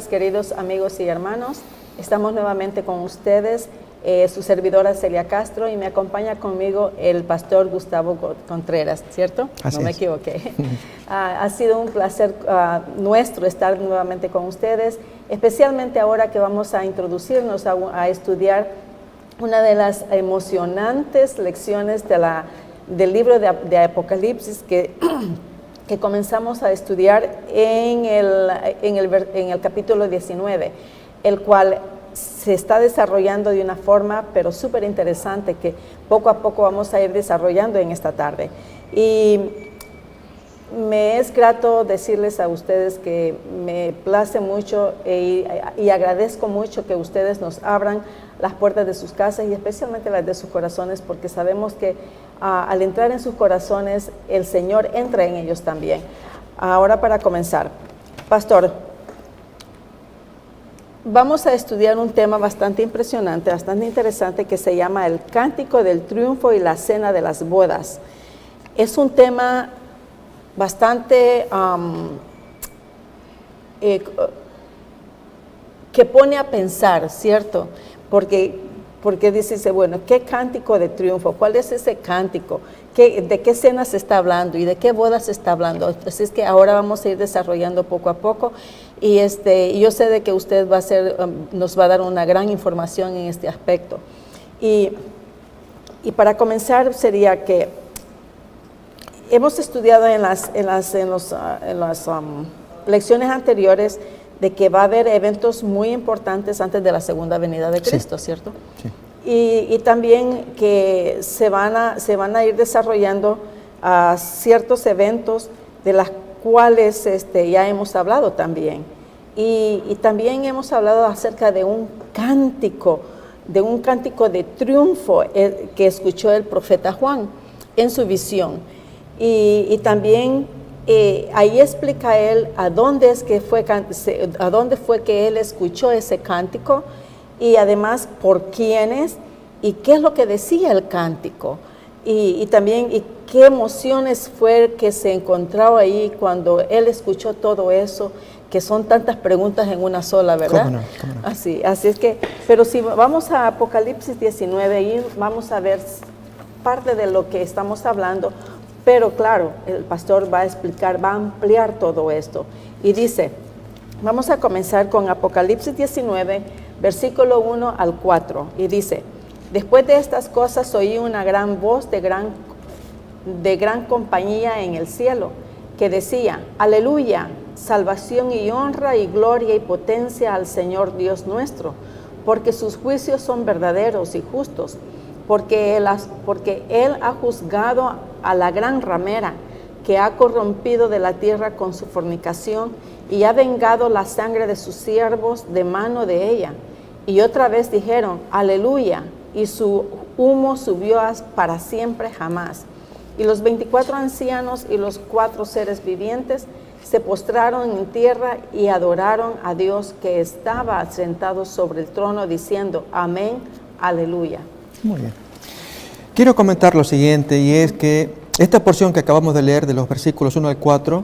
Queridos amigos y hermanos, estamos nuevamente con ustedes, su servidora Celia Castro, y me acompaña conmigo el pastor Gustavo Contreras, ¿cierto? Así no me es. equivoqué. Ha sido un placer nuestro estar nuevamente con ustedes, especialmente ahora que vamos a introducirnos a estudiar una de las emocionantes lecciones del libro de Apocalipsis que comenzamos a estudiar en el capítulo 19, el cual se está desarrollando de una forma pero súper interesante que poco a poco vamos a ir desarrollando en esta tarde. Y me es grato decirles a ustedes que me place mucho y agradezco mucho que ustedes nos abran las puertas de sus casas y especialmente las de sus corazones, porque sabemos que al entrar en sus corazones, el Señor entra en ellos también. Ahora, para comenzar, pastor, vamos a estudiar un tema bastante impresionante, bastante interesante, que se llama el Cántico del Triunfo y la Cena de las Bodas. Es un tema bastante que pone a pensar, ¿cierto? Porque dice, bueno, ¿qué cántico de triunfo? ¿Cuál es ese cántico? ¿De qué cena se está hablando y de qué bodas se está hablando? Así es que ahora vamos a ir desarrollando poco a poco, y yo sé de que usted nos va a dar una gran información en este aspecto. Y para comenzar sería que hemos estudiado en las lecciones anteriores de que va a haber eventos muy importantes antes de la segunda venida de Cristo, sí. ¿Cierto? Sí. Y también que se van a ir desarrollando ciertos eventos de las cuales ya hemos hablado también. Y también hemos hablado acerca de un cántico de triunfo que escuchó el profeta Juan en su visión. Y también ahí explica él a dónde fue que él escuchó ese cántico, y además por quiénes y qué es lo que decía el cántico, y también qué emociones fue que se encontró ahí cuando él escuchó todo eso, que son tantas preguntas en una sola, ¿verdad? ¿Cómo no? Así es que, pero si vamos a Apocalipsis 19, ahí vamos a ver parte de lo que estamos hablando. Pero claro, el pastor va a explicar, va a ampliar todo esto. Y dice, vamos a comenzar con Apocalipsis 19, versículo 1 al 4. Y dice, después de estas cosas oí una gran voz de gran compañía en el cielo, que decía, aleluya, salvación y honra y gloria y potencia al Señor Dios nuestro, porque sus juicios son verdaderos y justos. Porque él ha juzgado a la gran ramera, que ha corrompido de la tierra con su fornicación, y ha vengado la sangre de sus siervos de mano de ella. Y otra vez dijeron, aleluya, y su humo subió para siempre jamás. Y los 24 ancianos y los 4 seres vivientes se postraron en tierra y adoraron a Dios que estaba sentado sobre el trono, diciendo, amén, aleluya. Muy bien. Quiero comentar lo siguiente, y es que esta porción que acabamos de leer de los versículos 1 al 4,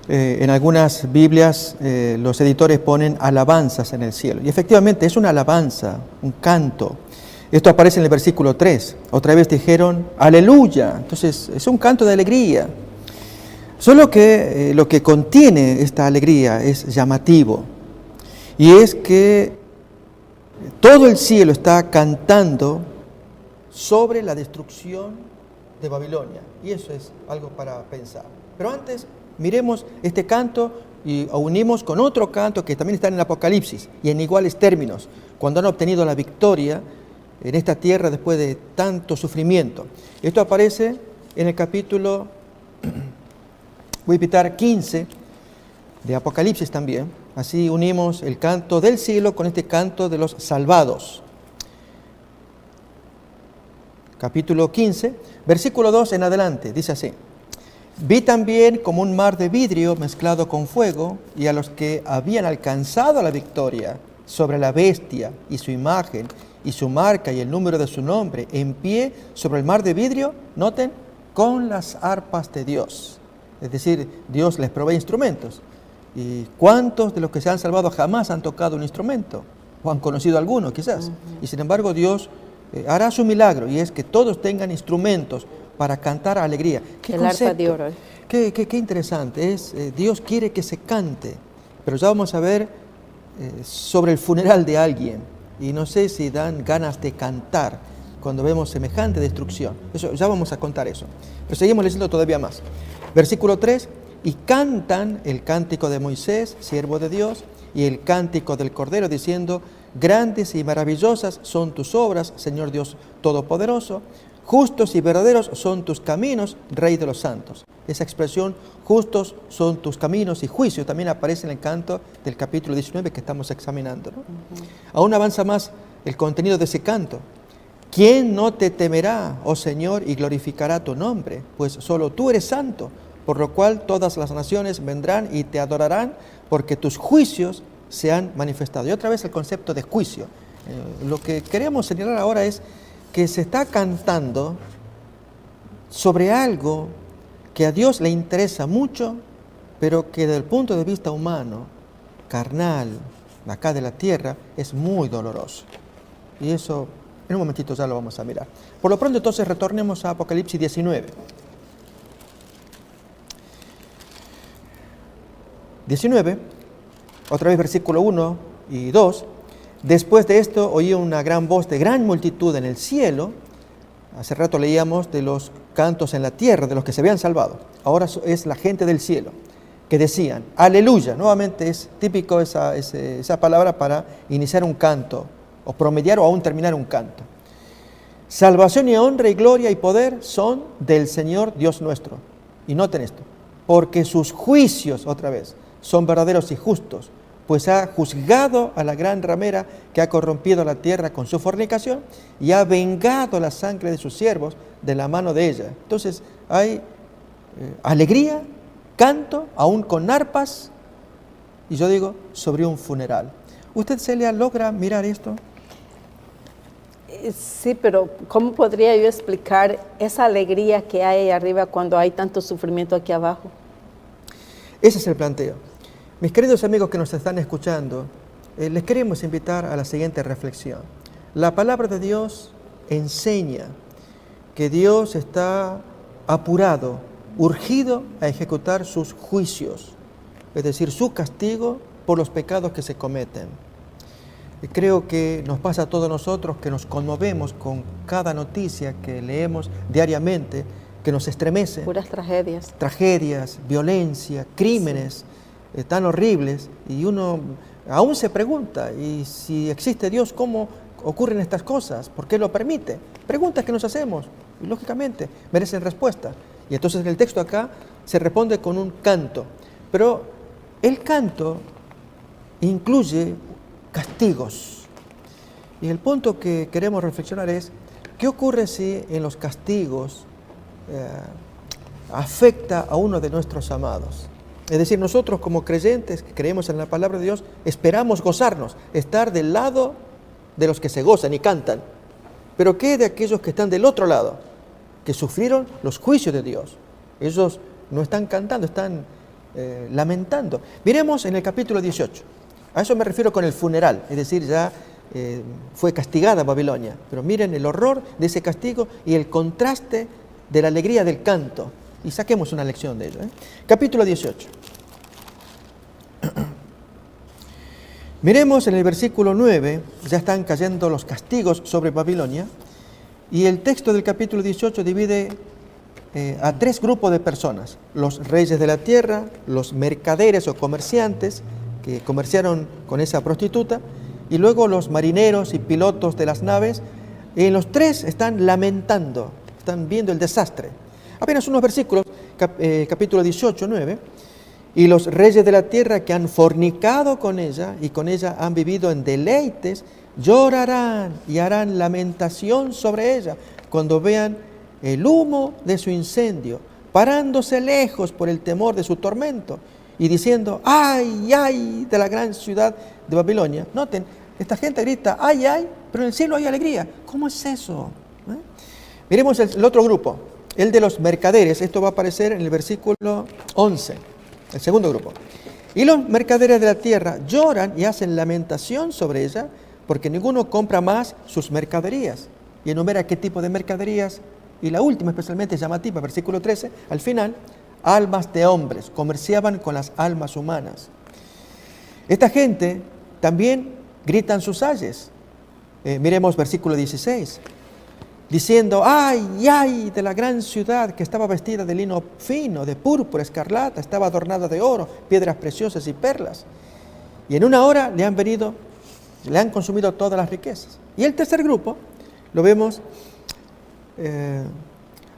en algunas Biblias los editores ponen alabanzas en el cielo. Y efectivamente es una alabanza, un canto. Esto aparece en el versículo 3. Otra vez dijeron, aleluya. Entonces es un canto de alegría. Solo que lo que contiene esta alegría es llamativo. Y es que todo el cielo está cantando sobre la destrucción de Babilonia. Y eso es algo para pensar. Pero antes, miremos este canto y unimos con otro canto que también está en el Apocalipsis y en iguales términos, cuando han obtenido la victoria en esta tierra después de tanto sufrimiento. Esto aparece en el capítulo, voy a citar 15 de Apocalipsis también. Así unimos el canto del cielo con este canto de los salvados. Capítulo 15, versículo 2 en adelante, dice así. Vi también como un mar de vidrio mezclado con fuego, y a los que habían alcanzado la victoria sobre la bestia y su imagen y su marca y el número de su nombre, en pie sobre el mar de vidrio, noten, con las arpas de Dios. Es decir, Dios les provee instrumentos. ¿Y cuántos de los que se han salvado jamás han tocado un instrumento? O han conocido alguno quizás. Y sin embargo Dios hará su milagro, y es que todos tengan instrumentos para cantar alegría. ¿Qué El concepto? arpa de oro. Qué interesante. Dios quiere que se cante, pero ya vamos a ver sobre el funeral de alguien. Y no sé si dan ganas de cantar cuando vemos semejante destrucción. Eso, ya vamos a contar eso. Pero seguimos leyendo todavía más. Versículo 3. Y cantan el cántico de Moisés, siervo de Dios, y el cántico del Cordero, diciendo: grandes y maravillosas son tus obras, Señor Dios Todopoderoso. Justos y verdaderos son tus caminos, Rey de los santos. Esa expresión, justos son tus caminos y juicio, también aparece en el canto del capítulo 19 que estamos examinando, ¿no? Aún avanza más el contenido de ese canto. ¿Quién no te temerá, oh Señor, y glorificará tu nombre? Pues solo tú eres santo, por lo cual todas las naciones vendrán y te adorarán, porque tus juicios se han manifestado. Y otra vez el concepto de juicio. Lo que queremos señalar ahora es que se está cantando sobre algo que a Dios le interesa mucho, pero que desde el punto de vista humano, carnal, acá de la tierra, es muy doloroso. Y eso en un momentito ya lo vamos a mirar. Por lo pronto entonces retornemos a Apocalipsis 19. 19, otra vez versículo 1 y 2. Después de esto oí una gran voz de gran multitud en el cielo. Hace rato leíamos de los cantos en la tierra, de los que se habían salvado. Ahora es la gente del cielo, que decían: aleluya. Nuevamente es típico esa palabra para iniciar un canto, o promediar o aún terminar un canto. Salvación y honra y gloria y poder son del Señor Dios nuestro. Y noten esto: porque sus juicios, otra vez, son verdaderos y justos, pues ha juzgado a la gran ramera que ha corrompido la tierra con su fornicación y ha vengado la sangre de sus siervos de la mano de ella. Entonces hay alegría, canto, aún con arpas, y yo digo, sobre un funeral. ¿Usted, Celia, logra mirar esto? Sí, pero ¿cómo podría yo explicar esa alegría que hay ahí arriba cuando hay tanto sufrimiento aquí abajo? Ese es el planteo. Mis queridos amigos que nos están escuchando, les queremos invitar a la siguiente reflexión. La palabra de Dios enseña que Dios está apurado, urgido a ejecutar sus juicios, es decir, su castigo por los pecados que se cometen. Y creo que nos pasa a todos nosotros que nos conmovemos con cada noticia que leemos diariamente, que nos estremece. Puras tragedias. Tragedias, violencia, crímenes tan horribles, y uno aún se pregunta, y si existe Dios, ¿cómo ocurren estas cosas? ¿Por qué lo permite? Preguntas que nos hacemos, y lógicamente merecen respuesta. Y entonces en el texto acá se responde con un canto, pero el canto incluye castigos. Y el punto que queremos reflexionar es: ¿qué ocurre si en los castigos afecta a uno de nuestros amados? Es decir, nosotros como creyentes que creemos en la palabra de Dios, esperamos gozarnos, estar del lado de los que se gozan y cantan. Pero ¿qué de aquellos que están del otro lado, que sufrieron los juicios de Dios? Ellos no están cantando, están lamentando. Miremos en el capítulo 18. A eso me refiero con el funeral, es decir, ya fue castigada Babilonia. Pero miren el horror de ese castigo y el contraste de la alegría del canto. Y saquemos una lección de ello. Capítulo 18. Miremos en el versículo 9, ya están cayendo los castigos sobre Babilonia, y el texto del capítulo 18 divide a tres grupos de personas: los reyes de la tierra, los mercaderes o comerciantes que comerciaron con esa prostituta, y luego los marineros y pilotos de las naves. Y los tres están lamentando, están viendo el desastre. Apenas unos versículos, capítulo 18, 9. Y los reyes de la tierra que han fornicado con ella y con ella han vivido en deleites, llorarán y harán lamentación sobre ella cuando vean el humo de su incendio, parándose lejos por el temor de su tormento y diciendo: ¡ay, ay de la gran ciudad de Babilonia! Noten, esta gente grita: ¡ay, ay! Pero en el cielo hay alegría. ¿Cómo es eso? Miremos el otro grupo, el de los mercaderes. Esto va a aparecer en el versículo 11, el segundo grupo. Y los mercaderes de la tierra lloran y hacen lamentación sobre ella, porque ninguno compra más sus mercaderías. Y enumera qué tipo de mercaderías. Y la última especialmente llamativa, versículo 13, al final, almas de hombres, comerciaban con las almas humanas. Esta gente también gritan sus ayes. Miremos versículo 16, diciendo, ¡ay, ay de la gran ciudad que estaba vestida de lino fino, de púrpura, escarlata, estaba adornada de oro, piedras preciosas y perlas! Y en una hora le han consumido todas las riquezas. Y el tercer grupo lo vemos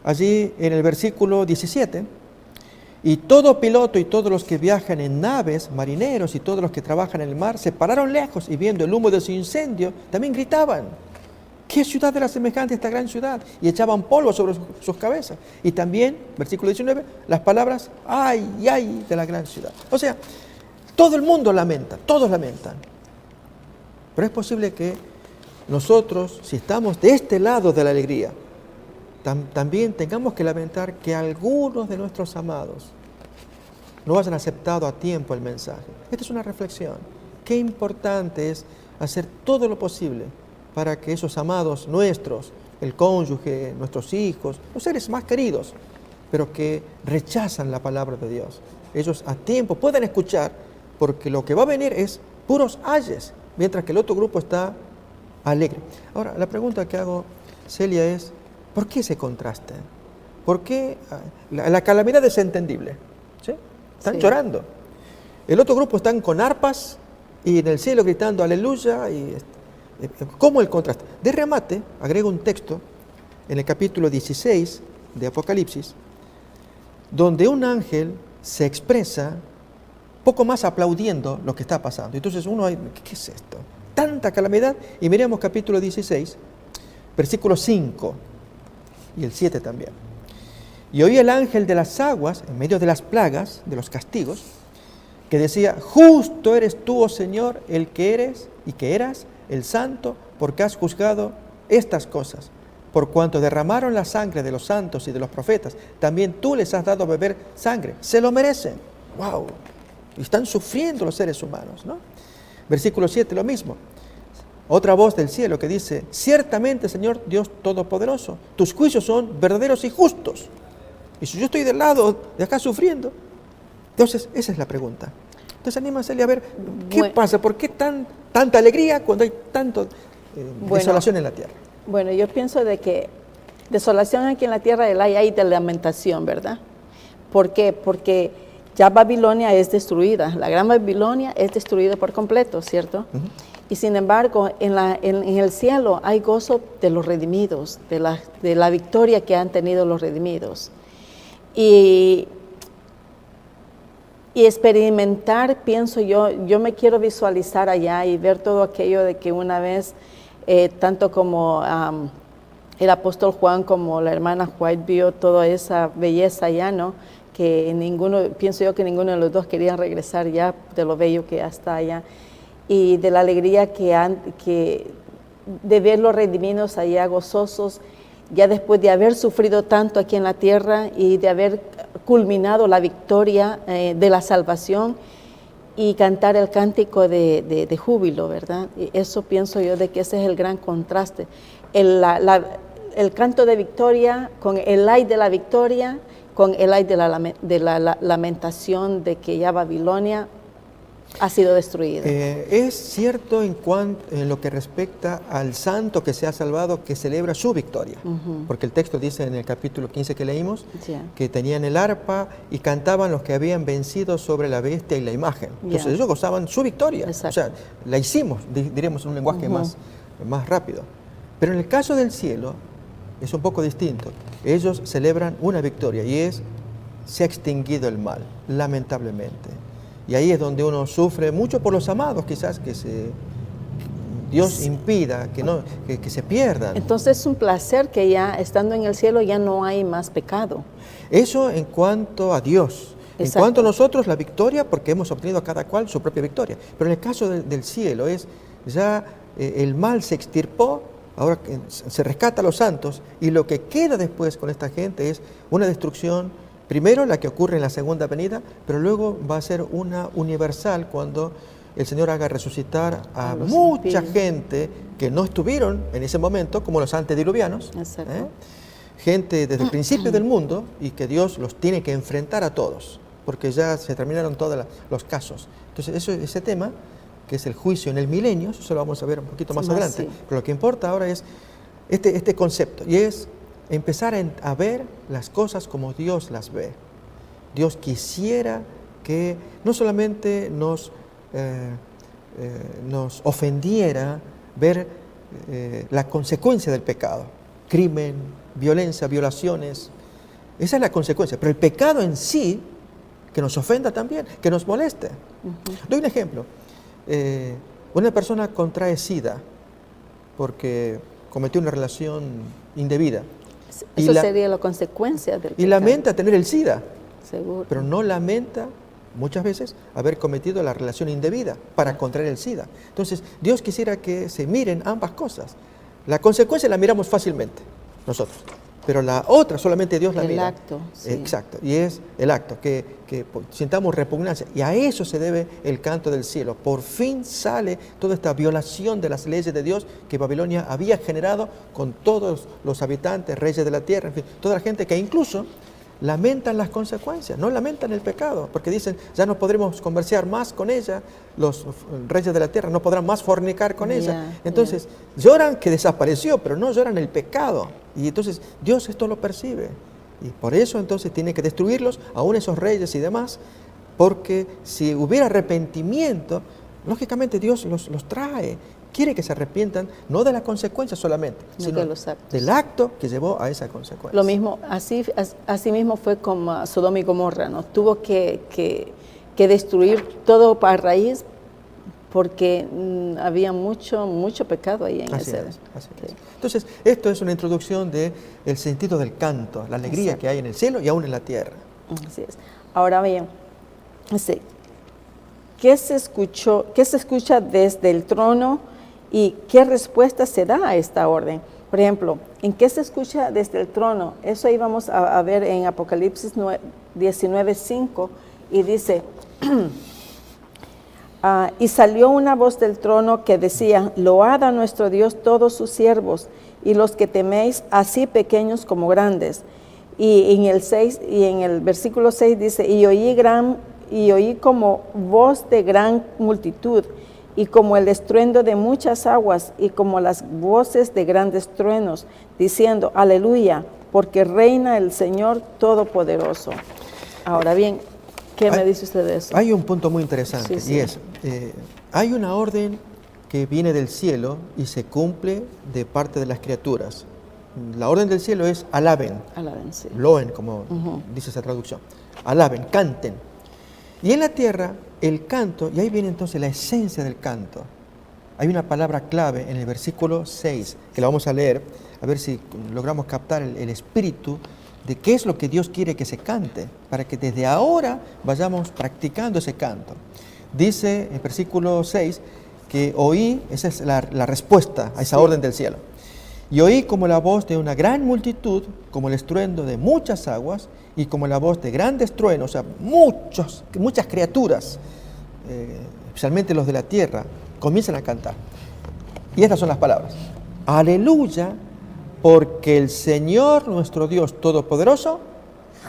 allí en el versículo 17. Y todo piloto y todos los que viajan en naves, marineros y todos los que trabajan en el mar, se pararon lejos y viendo el humo de su incendio, también gritaban, ¿qué ciudad era semejante a esta gran ciudad? Y echaban polvo sobre sus cabezas. Y también, versículo 19, las palabras, ¡ay, ay de la gran ciudad! O sea, todo el mundo lamenta, todos lamentan. Pero es posible que nosotros, si estamos de este lado de la alegría, también tengamos que lamentar que algunos de nuestros amados no hayan aceptado a tiempo el mensaje. Esta es una reflexión. Qué importante es hacer todo lo posible para que esos amados nuestros, el cónyuge, nuestros hijos, los seres más queridos, pero que rechazan la palabra de Dios, ellos a tiempo puedan escuchar, porque lo que va a venir es puros ayes, mientras que el otro grupo está alegre. Ahora, la pregunta que hago, Celia, es, ¿por qué ese contraste? ¿Por qué la calamidad es entendible? ¿Sí? Están llorando. El otro grupo están con arpas y en el cielo gritando aleluya. ¿Cómo el contraste? De remate, agrego un texto en el capítulo 16 de Apocalipsis, donde un ángel se expresa poco más aplaudiendo lo que está pasando. Entonces uno, ¿qué es esto? Tanta calamidad. Y miremos capítulo 16, versículo 5 y el 7 también. Y oí el ángel de las aguas, en medio de las plagas, de los castigos, que decía, justo eres tú, oh Señor, el que eres y que eras, el santo, porque has juzgado estas cosas. Por cuanto derramaron la sangre de los santos y de los profetas, también tú les has dado a beber sangre. Se lo merecen. ¡Wow! Y están sufriendo los seres humanos, ¿no? Versículo 7, lo mismo. Otra voz del cielo que dice, ciertamente, Señor Dios Todopoderoso, tus juicios son verdaderos y justos. Y si yo estoy del lado de acá sufriendo, entonces esa es la pregunta. Entonces anímase a ver, ¿qué pasa? ¿Por qué tanta alegría cuando hay tanto desolación en la tierra? Bueno, yo pienso de que desolación aquí en la tierra hay de lamentación, ¿verdad? ¿Por qué? Porque ya Babilonia es destruida, la gran Babilonia es destruida por completo, ¿cierto? Uh-huh. Y sin embargo, en el cielo hay gozo de los redimidos, de la victoria que han tenido los redimidos. Y experimentar, pienso yo me quiero visualizar allá y ver todo aquello de que una vez, tanto como el apóstol Juan como la hermana White vio toda esa belleza allá, ¿no? Que pienso yo que ninguno de los dos querían regresar ya de lo bello que ya está allá. Y de la alegría de ver los redimidos allá gozosos, ya después de haber sufrido tanto aquí en la tierra y de haber culminado la victoria de la salvación y cantar el cántico de júbilo, ¿verdad? Y eso pienso yo de que ese es el gran contraste. El canto de victoria con el ay de la victoria, con el ay de la lamentación de que ya Babilonia ha sido destruida. Es cierto en lo que respecta al santo que se ha salvado, que celebra su victoria. Uh-huh. Porque el texto dice en el capítulo 15 que leímos, que tenían el arpa y cantaban los que habían vencido sobre la bestia y la imagen. Entonces ellos gozaban su victoria. Exacto. O sea, la hicimos, diremos en un lenguaje más rápido. Pero en el caso del cielo es un poco distinto. Ellos celebran una victoria y se ha extinguido el mal, lamentablemente. Y ahí es donde uno sufre mucho por los amados, quizás que Dios impida que se pierdan. Entonces es un placer que ya estando en el cielo ya no hay más pecado. Eso en cuanto a Dios. Exacto. En cuanto a nosotros, la victoria, porque hemos obtenido cada cual su propia victoria. Pero en el caso del cielo ya el mal se extirpó, ahora se rescata a los santos y lo que queda después con esta gente es una destrucción Primero la que ocurre en la segunda venida, pero luego va a ser una universal cuando el Señor haga resucitar a los mucha impíos. gente que no estuvieron en ese momento, como los antediluvianos, Exacto. gente desde el principio del mundo, y que Dios los tiene que enfrentar a todos, porque ya se terminaron todos los casos. Entonces ese tema, que es el juicio en el milenio, eso lo vamos a ver un poquito más adelante, sí. pero lo que importa ahora es este concepto, y es empezar a ver las cosas como Dios las ve. Dios quisiera que no solamente nos ofendiera ver la consecuencia del pecado, crimen, violencia, violaciones, esa es la consecuencia, pero el pecado en sí, que nos ofenda también, que nos moleste. Doy un ejemplo. Una persona contrae SIDA porque cometió una relación indebida. Eso sería la consecuencia del pecado. Y lamenta tener el SIDA, Seguro. pero no lamenta muchas veces haber cometido la relación indebida para contraer el SIDA. Entonces, Dios quisiera que se miren ambas cosas. La consecuencia la miramos fácilmente nosotros, pero la otra solamente Dios la mira. El acto. Sí. Exacto, y es el acto, que sintamos repugnancia. Y a eso se debe el canto del cielo. Por fin sale toda esta violación de las leyes de Dios que Babilonia había generado con todos los habitantes, reyes de la tierra, en fin, toda la gente que incluso lamentan las consecuencias, no lamentan el pecado, porque dicen, ya no podremos conversar más con ella, los reyes de la tierra no podrán más fornicar con ella. Entonces, lloran que desapareció, pero no lloran el pecado. Y entonces Dios esto lo percibe. Y por eso entonces tiene que destruirlos, aún esos reyes y demás, porque si hubiera arrepentimiento, lógicamente Dios los trae. Quiere que se arrepientan, no de la consecuencia solamente, sino del acto que llevó a esa consecuencia. Lo mismo, así mismo fue con Sodoma y Gomorra, ¿no? Tuvo que destruir todo a raíz porque había mucho pecado ahí en ese. Así es. Entonces, esto es una introducción del sentido del canto, la alegría que hay en el cielo y aún en la tierra. Así es. Ahora bien, ¿qué se escucha desde el trono y qué respuesta se da a esta orden? Por ejemplo, ¿en qué se escucha desde el trono? Eso ahí vamos a ver en Apocalipsis 19:5, y dice, y salió una voz del trono que decía, load a nuestro Dios todos sus siervos, y los que teméis, así pequeños como grandes. Y en el versículo 6 dice, y oí como voz de gran multitud, y como el estruendo de muchas aguas, y como las voces de grandes truenos, diciendo, aleluya, porque reina el Señor Todopoderoso. Ahora bien, ¿qué me dice usted de eso? Hay un punto muy interesante, y es, hay una orden que viene del cielo y se cumple de parte de las criaturas. La orden del cielo es alaben, Sí. loen, como dice esa traducción, alaben, canten. Y en la tierra, el canto, y ahí viene entonces la esencia del canto. Hay una palabra clave en el versículo 6, que la vamos a leer, a ver si logramos captar el espíritu de qué es lo que Dios quiere que se cante, para que desde ahora vayamos practicando ese canto. Dice en el versículo 6 que oí, esa es la respuesta a esa orden del cielo. Y oí como la voz de una gran multitud, como el estruendo de muchas aguas, y como la voz de grandes truenos, o sea, muchas criaturas, especialmente los de la tierra, comienzan a cantar. Y estas son las palabras. Aleluya, porque el Señor nuestro Dios Todopoderoso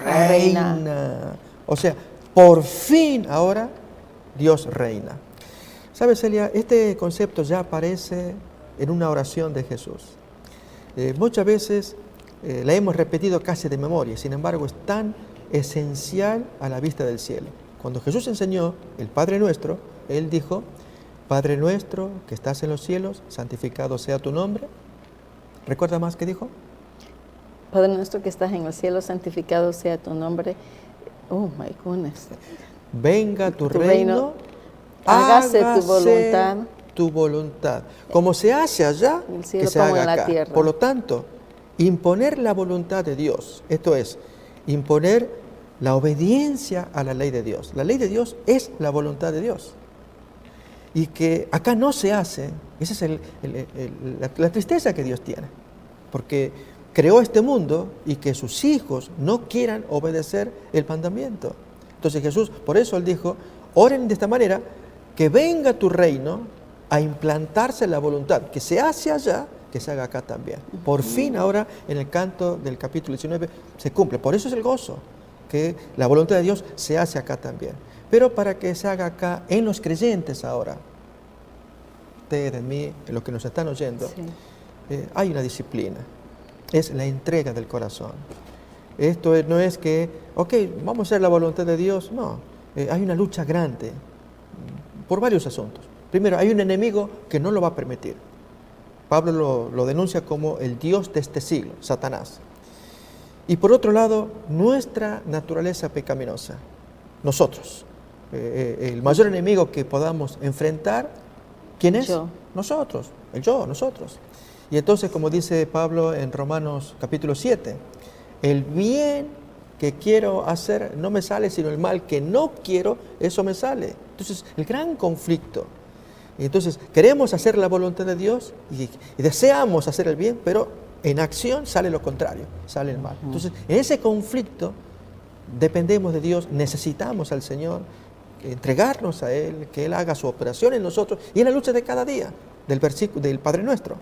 reina. O sea, por fin ahora Dios reina. ¿Sabes, Celia? Este concepto ya aparece en una oración de Jesús. Muchas veces la hemos repetido casi de memoria, sin embargo es tan esencial a la vista del cielo. Cuando Jesús enseñó el Padre Nuestro, Él dijo, Padre nuestro que estás en los cielos, santificado sea tu nombre. ¿Recuerda más qué dijo? Padre nuestro que estás en el cielo, santificado sea tu nombre. Oh my goodness. Venga tu reino, hágase tu voluntad. Como se hace allá, en el cielo, que se como haga en la acá. tierra. Por lo tanto, imponer la voluntad de Dios, esto es, imponer la obediencia a la ley de Dios. La ley de Dios es la voluntad de Dios. Y que acá no se hace, esa es la tristeza que Dios tiene. Porque creó este mundo y que sus hijos no quieran obedecer el mandamiento. Entonces Jesús, por eso Él dijo, oren de esta manera, que venga tu reino a implantarse la voluntad, que se hace allá, que se haga acá también. Por fin ahora en el canto del capítulo 19 se cumple. Por eso es el gozo, que la voluntad de Dios se hace acá también. Pero para que se haga acá en los creyentes ahora, ustedes, en mí, en los que nos están oyendo, hay una disciplina. Es la entrega del corazón. Esto no es que, ok, vamos a hacer la voluntad de Dios. No, hay una lucha grande por varios asuntos. Primero, hay un enemigo que no lo va a permitir. Pablo lo denuncia como el Dios de este siglo, Satanás. Y por otro lado, nuestra naturaleza pecaminosa, nosotros. El mayor enemigo que podamos enfrentar, ¿quién es? Yo. Nosotros, el yo, nosotros. Y entonces, como dice Pablo en Romanos capítulo 7, el bien que quiero hacer no me sale, sino el mal que no quiero, eso me sale. Entonces, el gran conflicto. Entonces, queremos hacer la voluntad de Dios y deseamos hacer el bien, pero en acción sale lo contrario, sale el mal. Entonces, en ese conflicto dependemos de Dios, necesitamos al Señor, entregarnos a Él, que Él haga su operación en nosotros y en la lucha de cada día, del versículo del Padre Nuestro.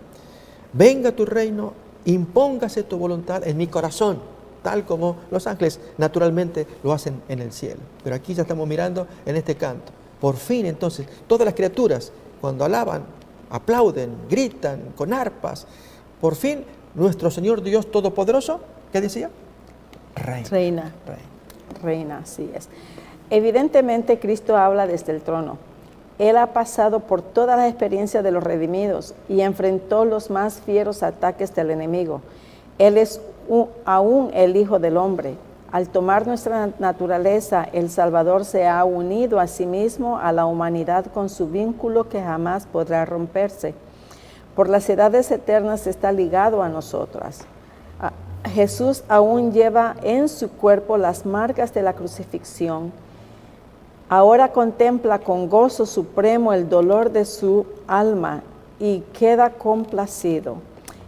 Venga tu reino, impóngase tu voluntad en mi corazón, tal como los ángeles naturalmente lo hacen en el cielo. Pero aquí ya estamos mirando en este canto. Por fin entonces, todas las criaturas, cuando alaban, aplauden, gritan con arpas, por fin nuestro Señor Dios Todopoderoso, ¿qué decía? Reina. Reina, así es. Evidentemente Cristo habla desde el trono. Él ha pasado por todas las experiencias de los redimidos y enfrentó los más fieros ataques del enemigo. Él es aún el Hijo del Hombre. Al tomar nuestra naturaleza, el Salvador se ha unido a sí mismo a la humanidad con su vínculo que jamás podrá romperse. Por las edades eternas está ligado a nosotras. Jesús aún lleva en su cuerpo las marcas de la crucifixión. Ahora contempla con gozo supremo el dolor de su alma y queda complacido.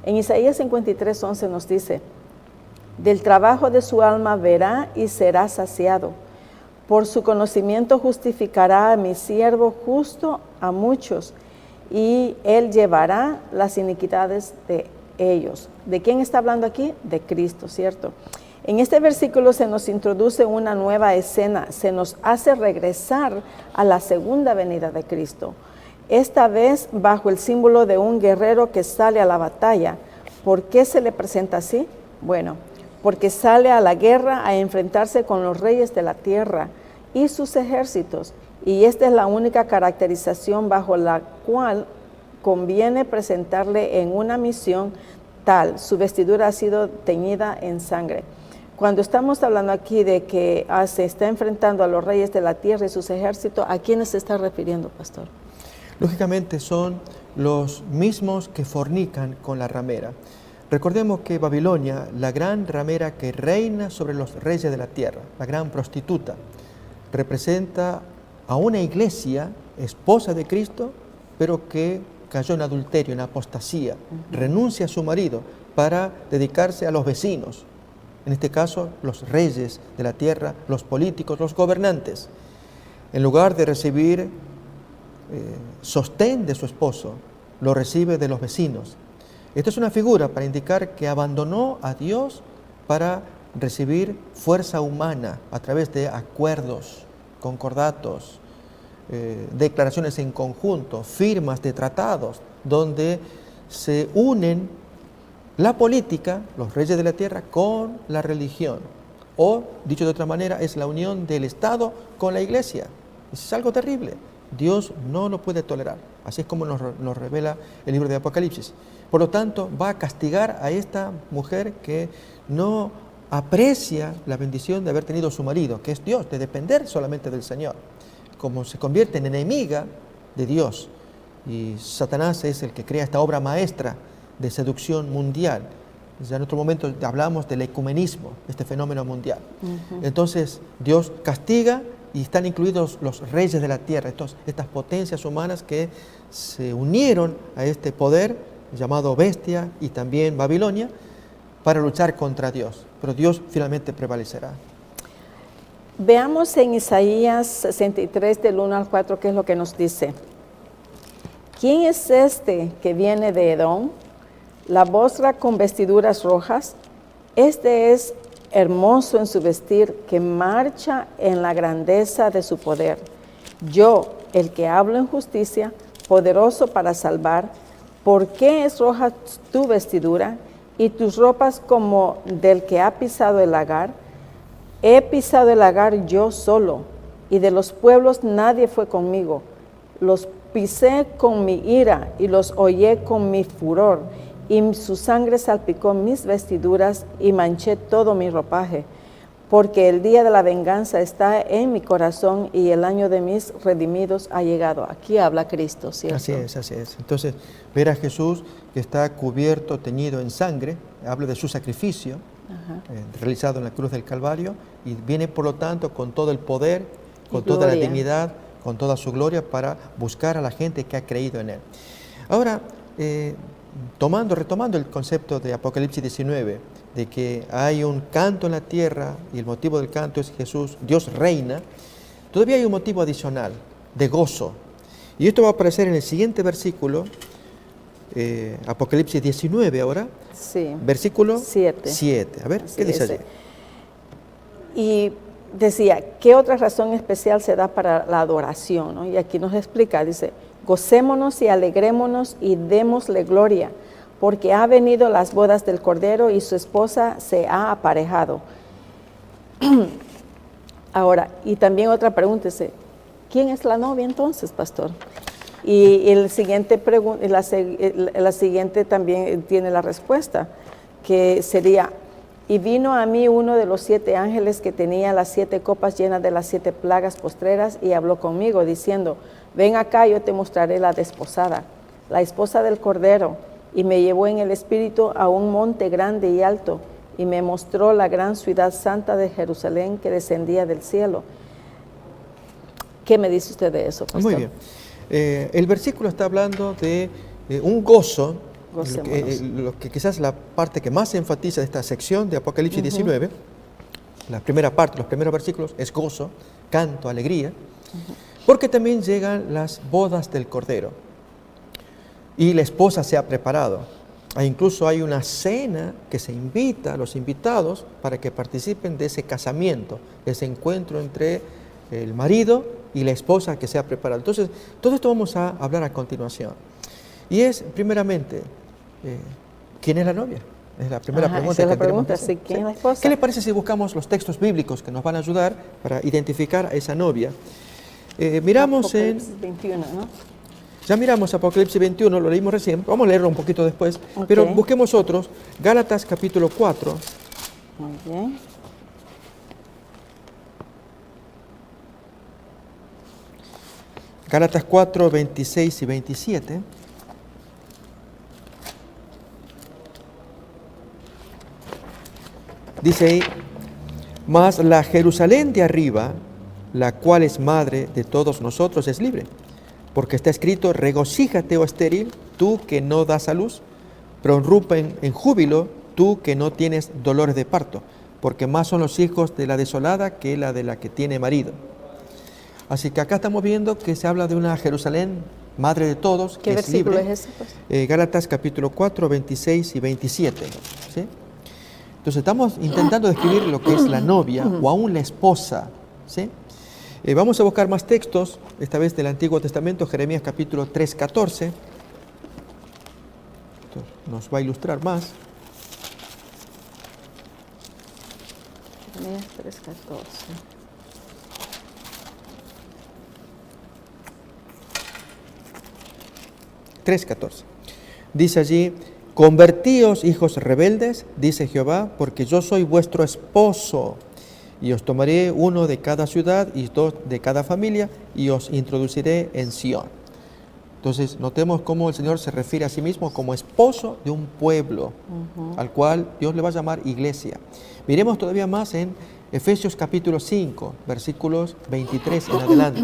En Isaías 53:11 nos dice, del trabajo de su alma verá y será saciado. Por su conocimiento justificará a mi siervo justo a muchos, y él llevará las iniquidades de ellos. ¿De quién está hablando aquí? De Cristo, ¿cierto? En este versículo se nos introduce una nueva escena, se nos hace regresar a la segunda venida de Cristo. Esta vez bajo el símbolo de un guerrero que sale a la batalla. ¿Por qué se le presenta así? Bueno, porque sale a la guerra a enfrentarse con los reyes de la tierra y sus ejércitos. Y esta es la única caracterización bajo la cual conviene presentarle en una misión tal. Su vestidura ha sido teñida en sangre. Cuando estamos hablando aquí de que se está enfrentando a los reyes de la tierra y sus ejércitos, ¿a quiénes se está refiriendo, pastor? Lógicamente son los mismos que fornican con la ramera. Recordemos que Babilonia, la gran ramera que reina sobre los reyes de la tierra, la gran prostituta, representa a una iglesia, esposa de Cristo, pero que cayó en adulterio, en apostasía, renuncia a su marido para dedicarse a los vecinos, en este caso los reyes de la tierra, los políticos, los gobernantes. En lugar de recibir sostén de su esposo, lo recibe de los vecinos. Esto es una figura para indicar que abandonó a Dios para recibir fuerza humana a través de acuerdos, concordatos, declaraciones en conjunto, firmas de tratados, donde se unen la política, los reyes de la tierra, con la religión. O, dicho de otra manera, es la unión del Estado con la iglesia. Eso es algo terrible. Dios no lo puede tolerar. Así es como nos revela el libro de Apocalipsis. Por lo tanto, va a castigar a esta mujer que no aprecia la bendición de haber tenido su marido, que es Dios, de depender solamente del Señor. Como se convierte en enemiga de Dios. Y Satanás es el que crea esta obra maestra de seducción mundial. Ya en otro momento hablamos del ecumenismo, este fenómeno mundial. Entonces, Dios castiga y están incluidos los reyes de la tierra, estas potencias humanas que se unieron a este poder llamado Bestia y también Babilonia, para luchar contra Dios, pero Dios finalmente prevalecerá. Veamos en Isaías 63 del 1 al 4 qué es lo que nos dice. ¿Quién es este que viene de Edom? La Bosra con vestiduras rojas. Este es hermoso en su vestir, que marcha en la grandeza de su poder. Yo, el que hablo en justicia, poderoso para salvar. ¿Por qué es roja tu vestidura y tus ropas como del que ha pisado el lagar? He pisado el lagar yo solo, y de los pueblos nadie fue conmigo. Los pisé con mi ira y los hollé con mi furor, y su sangre salpicó mis vestiduras y manché todo mi ropaje. Porque el día de la venganza está en mi corazón y el año de mis redimidos ha llegado. Aquí habla Cristo, ¿cierto? Así es, así es. Entonces, ver a Jesús que está cubierto, teñido en sangre, habla de su sacrificio realizado en la cruz del Calvario, y viene por lo tanto con todo el poder, con toda la dignidad, con toda su gloria para buscar a la gente que ha creído en Él. Ahora, retomando el concepto de Apocalipsis 19, de que hay un canto en la tierra y el motivo del canto es Jesús, Dios reina, todavía hay un motivo adicional de gozo. Y esto va a aparecer en el siguiente versículo, Apocalipsis 19 ahora, sí, versículo 7. A ver, Así ¿qué dice es. allí? Y decía, ¿qué otra razón especial se da para la adoración? ¿No? Y aquí nos explica, dice, gocémonos y alegrémonos y démosle gloria, porque ha venido las bodas del Cordero y su esposa se ha aparejado. Ahora, y también otra pregunta, dice, ¿quién es la novia entonces, pastor? Y la siguiente también tiene la respuesta, que sería, y vino a mí uno de los 7 ángeles que tenía las 7 copas llenas de las 7 plagas postreras y habló conmigo diciendo, ven acá, yo te mostraré la desposada, la esposa del Cordero, y me llevó en el espíritu a un monte grande y alto, y me mostró la gran ciudad santa de Jerusalén que descendía del cielo. ¿Qué me dice usted de eso, pastor? Muy bien. El versículo está hablando de un gozo, lo que quizás la parte que más se enfatiza de esta sección de Apocalipsis 19, la primera parte, los primeros versículos, es gozo, canto, alegría, porque también llegan las bodas del Cordero y la esposa se ha preparado. Incluso hay una cena que se invita a los invitados para que participen de ese casamiento, de ese encuentro entre el marido y la esposa que se ha preparado. Entonces, todo esto vamos a hablar a continuación. Y es, primeramente, ¿quién es la novia? Es la primera pregunta. Esa es la pregunta, sí, ¿quién es la esposa? ¿Qué le parece si buscamos los textos bíblicos que nos van a ayudar para identificar a esa novia? Miramos Apocalipsis 21, ¿no? Ya miramos Apocalipsis 21, lo leímos recién, vamos a leerlo un poquito después, pero busquemos otros. Gálatas capítulo 4. Muy bien. Gálatas 4, 26 y 27. Dice ahí, mas la Jerusalén de arriba, la cual es madre de todos nosotros, es libre. Porque está escrito, regocíjate, oh estéril, tú que no das a luz, prorrumpe en júbilo, tú que no tienes dolores de parto, porque más son los hijos de la desolada que la de la que tiene marido. Así que acá estamos viendo que se habla de una Jerusalén, madre de todos, que es libre. ¿Qué versículo es ese, pues? Gálatas capítulo 4, 26 y 27. ¿Sí? Entonces estamos intentando describir lo que es la novia o aún la esposa. ¿Sí? Vamos a buscar más textos, esta vez del Antiguo Testamento, Jeremías capítulo 3, 14. Esto nos va a ilustrar más. Jeremías 3, 14. 3:14. Dice allí, convertíos, hijos rebeldes, dice Jehová, porque yo soy vuestro esposo, y os tomaré uno de cada ciudad y 2 de cada familia, y os introduciré en Sión. Entonces, notemos cómo el Señor se refiere a sí mismo como esposo de un pueblo, al cual Dios le va a llamar iglesia. Miremos todavía más en Efesios capítulo 5, versículos 23 en adelante.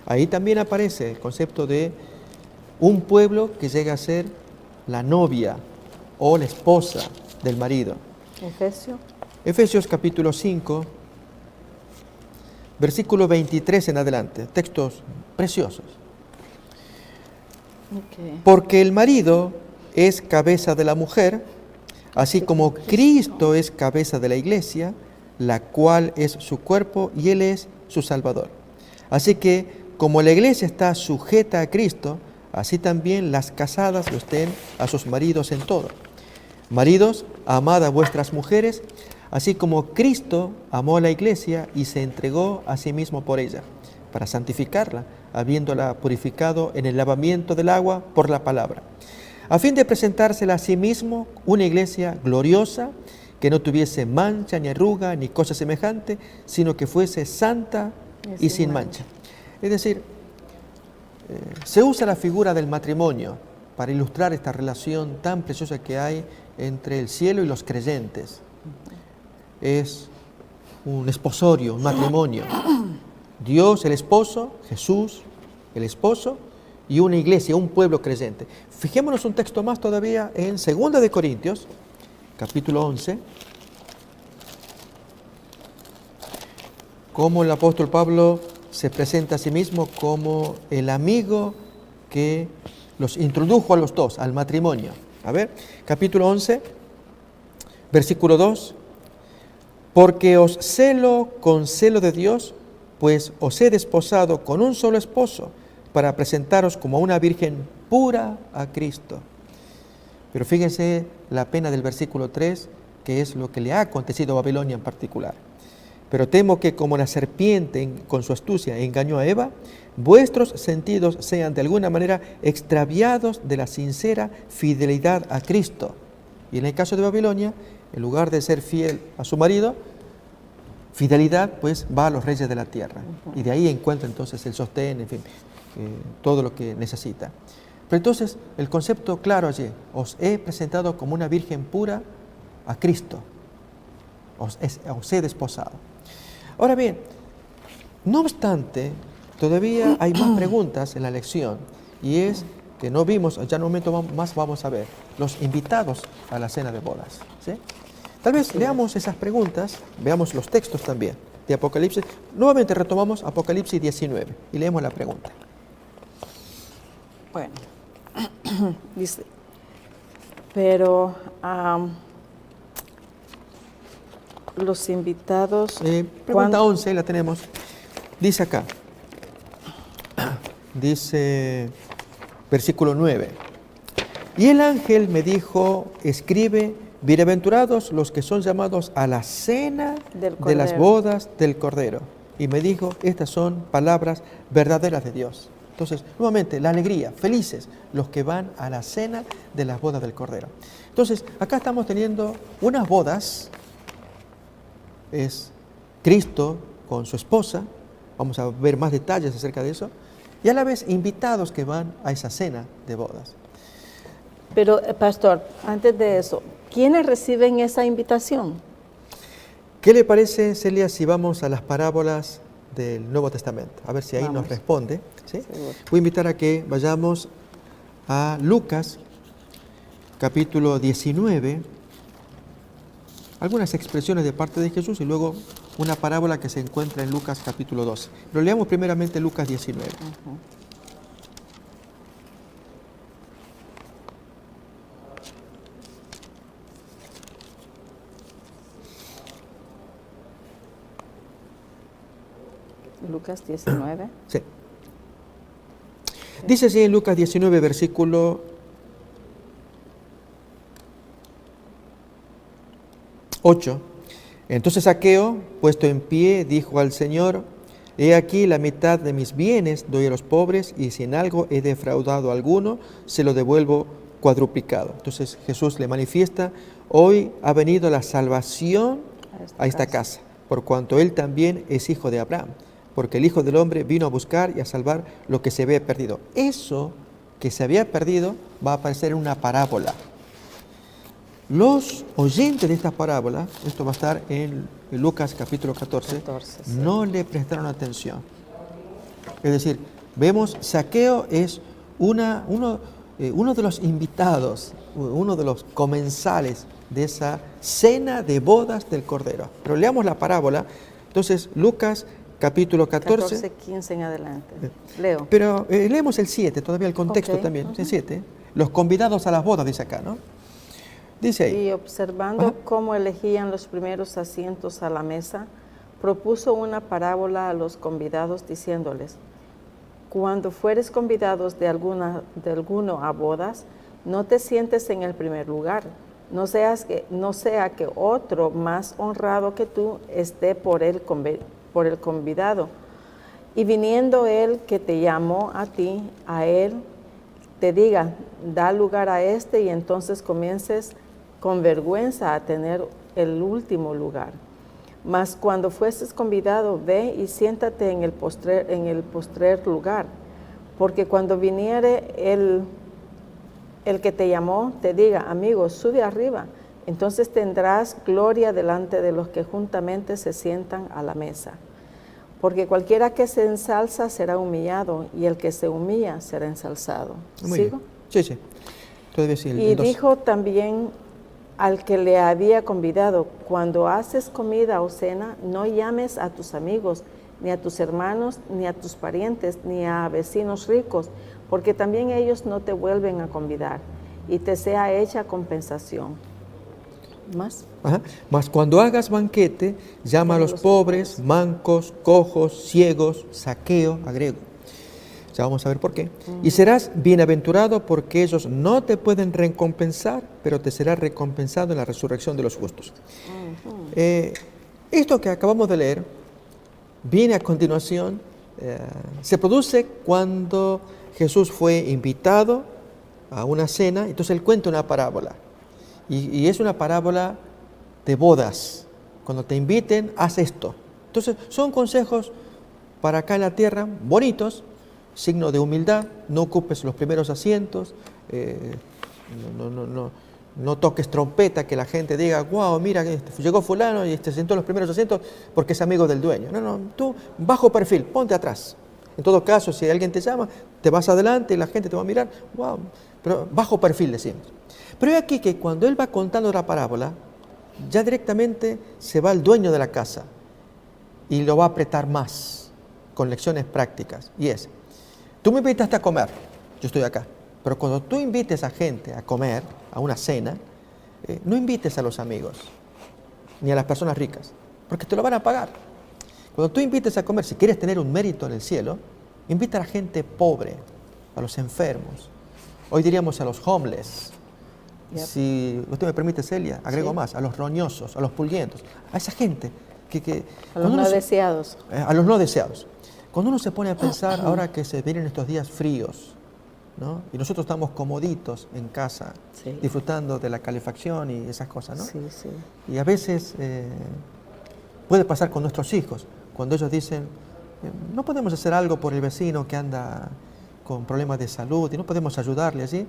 Ahí también aparece el concepto de un pueblo que llega a ser la novia o la esposa del marido. Efesios capítulo 5, versículo 23 en adelante, textos preciosos. Porque el marido es cabeza de la mujer, así como Cristo es cabeza de la iglesia, la cual es su cuerpo y Él es su Salvador. Así que, como la iglesia está sujeta a Cristo, así también las casadas lo estén a sus maridos en todo. Maridos, amad a vuestras mujeres, así como Cristo amó a la iglesia y se entregó a sí mismo por ella, para santificarla, habiéndola purificado en el lavamiento del agua por la palabra, a fin de presentársela a sí mismo una iglesia gloriosa, que no tuviese mancha, ni arruga, ni cosa semejante, sino que fuese santa y sin mancha. Es decir, se usa la figura del matrimonio para ilustrar esta relación tan preciosa que hay entre el cielo y los creyentes. Es un esposorio, un matrimonio. Dios, el esposo, Jesús, el esposo, y una iglesia, un pueblo creyente. Fijémonos un texto más todavía en 2 de Corintios, capítulo 11, cómo el apóstol Pablo se presenta a sí mismo como el amigo que los introdujo a los dos, al matrimonio. A ver, capítulo 11, versículo 2. Porque os celo con celo de Dios, pues os he desposado con un solo esposo, para presentaros como una virgen pura a Cristo. Pero fíjense la pena del versículo 3, que es lo que le ha acontecido a Babilonia en particular. Pero temo que como la serpiente con su astucia engañó a Eva, vuestros sentidos sean de alguna manera extraviados de la sincera fidelidad a Cristo. Y en el caso de Babilonia, en lugar de ser fiel a su marido, fidelidad pues va a los reyes de la tierra. Y de ahí encuentra entonces el sostén, en fin, todo lo que necesita. Pero entonces el concepto claro allí: os he presentado como una virgen pura a Cristo, os he desposado. Ahora bien, no obstante, todavía hay más preguntas en la lección, y es que no vimos, ya en un momento más vamos a ver, los invitados a la cena de bodas, ¿sí? Tal vez leamos esas preguntas, veamos los textos también de Apocalipsis. Nuevamente retomamos Apocalipsis 19 y leemos la pregunta. Bueno, dice, pero los invitados... Pregunta 11, la tenemos. Dice acá, dice versículo 9. Y el ángel me dijo, escribe, bienaventurados los que son llamados a la cena de las bodas del Cordero. Y me dijo, estas son palabras verdaderas de Dios. Entonces, nuevamente, la alegría, felices los que van a la cena de las bodas del Cordero. Entonces, acá estamos teniendo unas bodas, es Cristo con su esposa, vamos a ver más detalles acerca de eso, y a la vez invitados que van a esa cena de bodas. Pero, pastor, antes de eso, ¿quiénes reciben esa invitación? ¿Qué le parece, Celia, si vamos a las parábolas del Nuevo Testamento? A ver si ahí nos responde, ¿sí? Voy a invitar a que vayamos a Lucas, capítulo 19, algunas expresiones de parte de Jesús y luego una parábola que se encuentra en Lucas, capítulo 12. Pero leamos primeramente Lucas 19. Lucas 19. Sí. Dice así en Lucas 19, versículo 8. Entonces Zaqueo, puesto en pie, dijo al Señor, he aquí la mitad de mis bienes doy a los pobres, y si en algo he defraudado a alguno, se lo devuelvo cuadruplicado. Entonces Jesús le manifiesta, hoy ha venido la salvación a esta casa, por cuanto él también es hijo de Abraham, porque el Hijo del Hombre vino a buscar y a salvar lo que se había perdido. Eso que se había perdido va a aparecer en una parábola. Los oyentes de esta parábola, esto va a estar en Lucas capítulo 14, sí, no le prestaron atención. Es decir, vemos Zaqueo es uno uno de los invitados, uno de los comensales de esa cena de bodas del Cordero. Pero leamos la parábola. Entonces, Lucas capítulo 14. 15 en adelante. Leo. Pero leemos el 7, todavía el contexto también, el 7. Los convidados a las bodas, dice acá, ¿no? Dice ahí. Y observando cómo elegían los primeros asientos a la mesa, propuso una parábola a los convidados diciéndoles: cuando fueres convidados de alguno a bodas, no te sientes en el primer lugar, no sea que otro más honrado que tú esté por el convidado. Y viniendo él que te llamó a ti, a él te diga, da lugar a este, y entonces comiences con vergüenza a tener el último lugar. Mas cuando fueses convidado, ve y siéntate en el postrer lugar, porque cuando viniere el que te llamó, te diga, amigo, sube arriba, entonces tendrás gloria delante de los que juntamente se sientan a la mesa. Porque cualquiera que se ensalza será humillado, y el que se humilla será ensalzado. ¿Sigo? Sí, sí. Todavía sí, Y dijo también al que le había convidado: cuando haces comida o cena, no llames a tus amigos, ni a tus hermanos, ni a tus parientes, ni a vecinos ricos, porque también ellos no te vuelven a convidar, y te sea hecha compensación. ¿Más? Mas cuando hagas banquete, llama a los pobres, mancos, cojos, ciegos, saqueo, agrego. Ya vamos a ver por qué. Y serás bienaventurado, porque ellos no te pueden recompensar, pero te será recompensado en la resurrección de los justos. Esto que acabamos de leer viene a continuación, se produce cuando Jesús fue invitado a una cena. Entonces él cuenta una parábola, y es una parábola de bodas. Cuando te inviten, haz esto. Entonces son consejos para acá en la tierra, bonitos, signo de humildad. No ocupes los primeros asientos, no toques trompeta, que la gente diga, wow, mira, llegó fulano y se sentó en los primeros asientos porque es amigo del dueño. No, tú bajo perfil, ponte atrás. En todo caso, si alguien te llama, te vas adelante y la gente te va a mirar, wow, pero bajo perfil decimos. Pero es aquí que cuando él va contando la parábola, ya directamente se va el dueño de la casa y lo va a apretar más con lecciones prácticas. Y es, tú me invitaste a comer, yo estoy acá, pero cuando tú invites a gente a comer, a una cena, no invites a los amigos, ni a las personas ricas, porque te lo van a pagar. Cuando tú invites a comer, si quieres tener un mérito en el cielo, invita a la gente pobre, a los enfermos, hoy diríamos a los homeless. Yep. Si usted me permite, Celia, agrego más, a los roñosos, a los pulguientos, a esa gente a los no deseados. A los no deseados. Cuando uno se pone a pensar, ahora que se vienen estos días fríos, ¿no? Y nosotros estamos comoditos en casa, disfrutando de la calefacción y esas cosas, ¿no? Sí, sí. Y a veces puede pasar con nuestros hijos, cuando ellos dicen, no podemos hacer algo por el vecino que anda con problemas de salud y no podemos ayudarle así.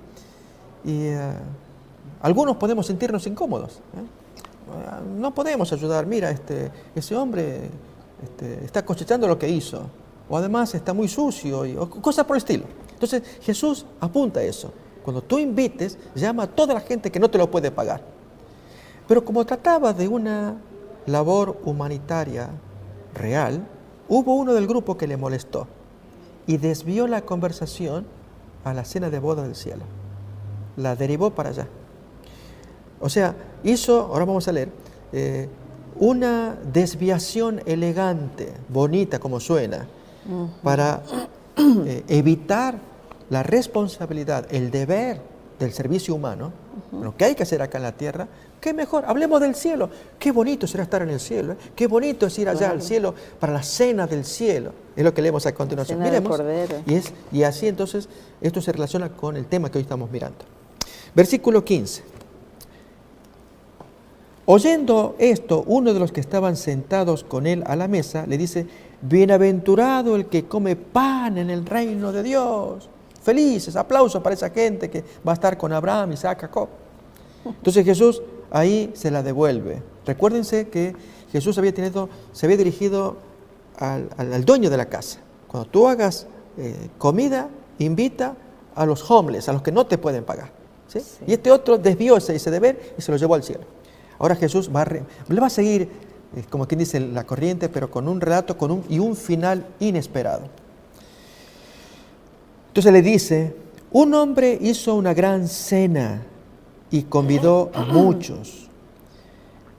Y algunos podemos sentirnos incómodos. No podemos ayudar, mira, ese hombre está cosechando lo que hizo, o además está muy sucio, o cosas por el estilo. Entonces Jesús apunta a eso. Cuando tú invites, llama a toda la gente que no te lo puede pagar. Pero como trataba de una labor humanitaria real, hubo uno del grupo que le molestó y desvió la conversación a la cena de boda del cielo. La derivó para allá. O sea, hizo, ahora vamos a leer, una desviación elegante, bonita como suena, para evitar la responsabilidad, el deber del servicio humano, lo que hay que hacer acá en la tierra. ¿Qué mejor? Hablemos del cielo. Qué bonito será estar en el cielo, ¿eh? Qué bonito es ir allá al cielo para la cena del cielo. Es lo que leemos a continuación. Miremos. Y así entonces esto se relaciona con el tema que hoy estamos mirando. Versículo 15. Oyendo esto, uno de los que estaban sentados con él a la mesa le dice, bienaventurado el que come pan en el reino de Dios. Felices, aplausos para esa gente que va a estar con Abraham, Isaac, Jacob. Entonces Jesús ahí se la devuelve. Recuérdense que Jesús se había dirigido al dueño de la casa. Cuando tú hagas comida, invita a los homeless, a los que no te pueden pagar. ¿Sí? Sí. Y este otro desvió ese deber y se lo llevó al cielo. Ahora Jesús le va a seguir, como quien dice, la corriente, pero con un relato y un final inesperado. Entonces le dice, un hombre hizo una gran cena y convidó a muchos.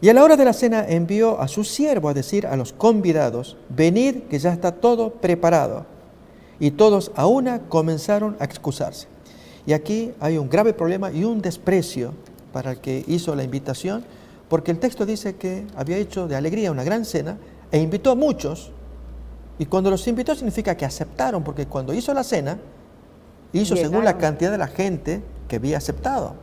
Y a la hora de la cena envió a su siervo a decir a los convidados, venid que ya está todo preparado. Y todos a una comenzaron a excusarse. Y aquí hay un grave problema y un desprecio para el que hizo la invitación, porque el texto dice que había hecho de alegría una gran cena e invitó a muchos. Y cuando los invitó significa que aceptaron, porque cuando hizo la cena, hizo según la cantidad de la gente que había aceptado.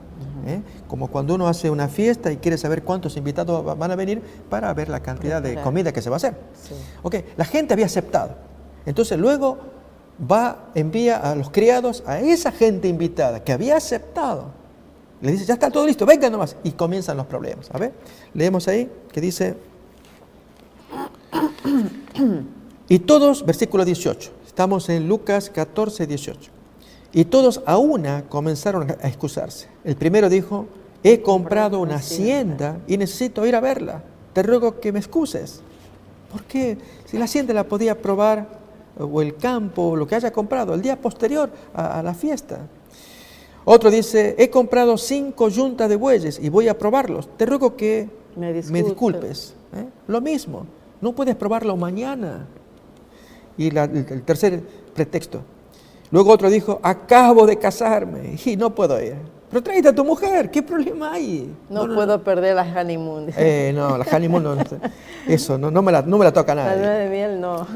Como cuando uno hace una fiesta y quiere saber cuántos invitados van a venir para ver la cantidad de comida que se va a hacer. Sí. Ok, la gente había aceptado. Entonces luego envía a los criados a esa gente invitada que había aceptado. Le dice, ya está todo listo, vengan nomás. Y comienzan los problemas. A ver, leemos ahí que dice, y todos, versículo 18, estamos en Lucas 14, 18. Y todos a una comenzaron a excusarse. El primero dijo, he comprado una hacienda y necesito ir a verla. Te ruego que me excuses. ¿Por qué? Si la hacienda la podía probar, o el campo, o lo que haya comprado, el día posterior a la fiesta. Otro dice, he comprado 5 yuntas de bueyes y voy a probarlos. Te ruego que me disculpes. Lo mismo, no puedes probarlo mañana. Y el tercer pretexto. Luego otro dijo, acabo de casarme y no puedo ir. Pero tráete a tu mujer, ¿qué problema hay? No puedo perder la honeymoon. No, la honeymoon no. Eso no me la toca a nadie. La luna de miel no.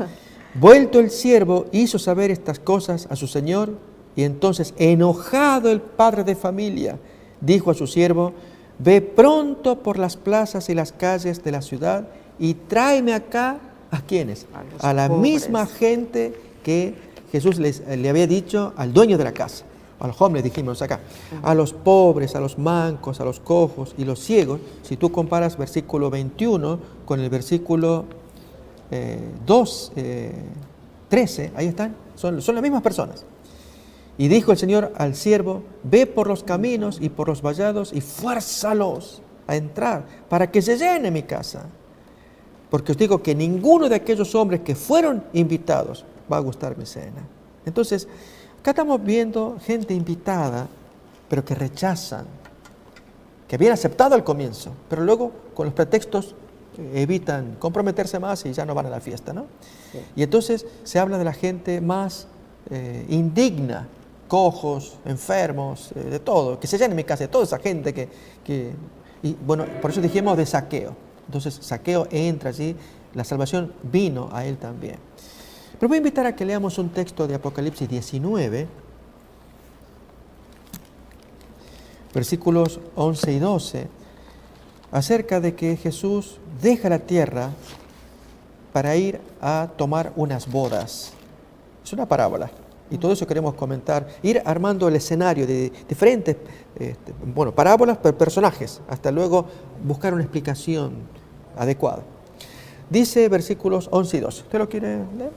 Vuelto el siervo, hizo saber estas cosas a su señor, y entonces, enojado el padre de familia, dijo a su siervo, ve pronto por las plazas y las calles de la ciudad y tráeme acá, ¿a quiénes? A la pobres. Misma gente que Jesús le había dicho al dueño de la casa, a los hombres dijimos acá, a los pobres, a los mancos, a los cojos y los ciegos. Si tú comparas versículo 21 con el versículo 13, ahí están, son las mismas personas. Y dijo el Señor al siervo, ve por los caminos y por los vallados y fuérzalos a entrar para que se llene mi casa. Porque os digo que ninguno de aquellos hombres que fueron invitados va a gustar mi cena. Entonces, acá estamos viendo gente invitada, pero que rechazan, que habían aceptado al comienzo, pero luego con los pretextos evitan comprometerse más y ya no van a la fiesta, ¿no? Sí. Y entonces se habla de la gente más indigna, cojos, enfermos, de todo, que se llene mi casa, de toda esa gente y bueno, por eso dijimos de Zaqueo. Entonces Zaqueo entra allí, la salvación vino a él también. Pero voy a invitar a que leamos un texto de Apocalipsis 19, versículos 11 y 12, acerca de que Jesús deja la tierra para ir a tomar unas bodas. Es una parábola. Y todo eso queremos comentar, ir armando el escenario de diferentes parábolas, pero personajes, hasta luego buscar una explicación adecuada. Dice versículos 11 y 12. ¿Usted lo quiere leer?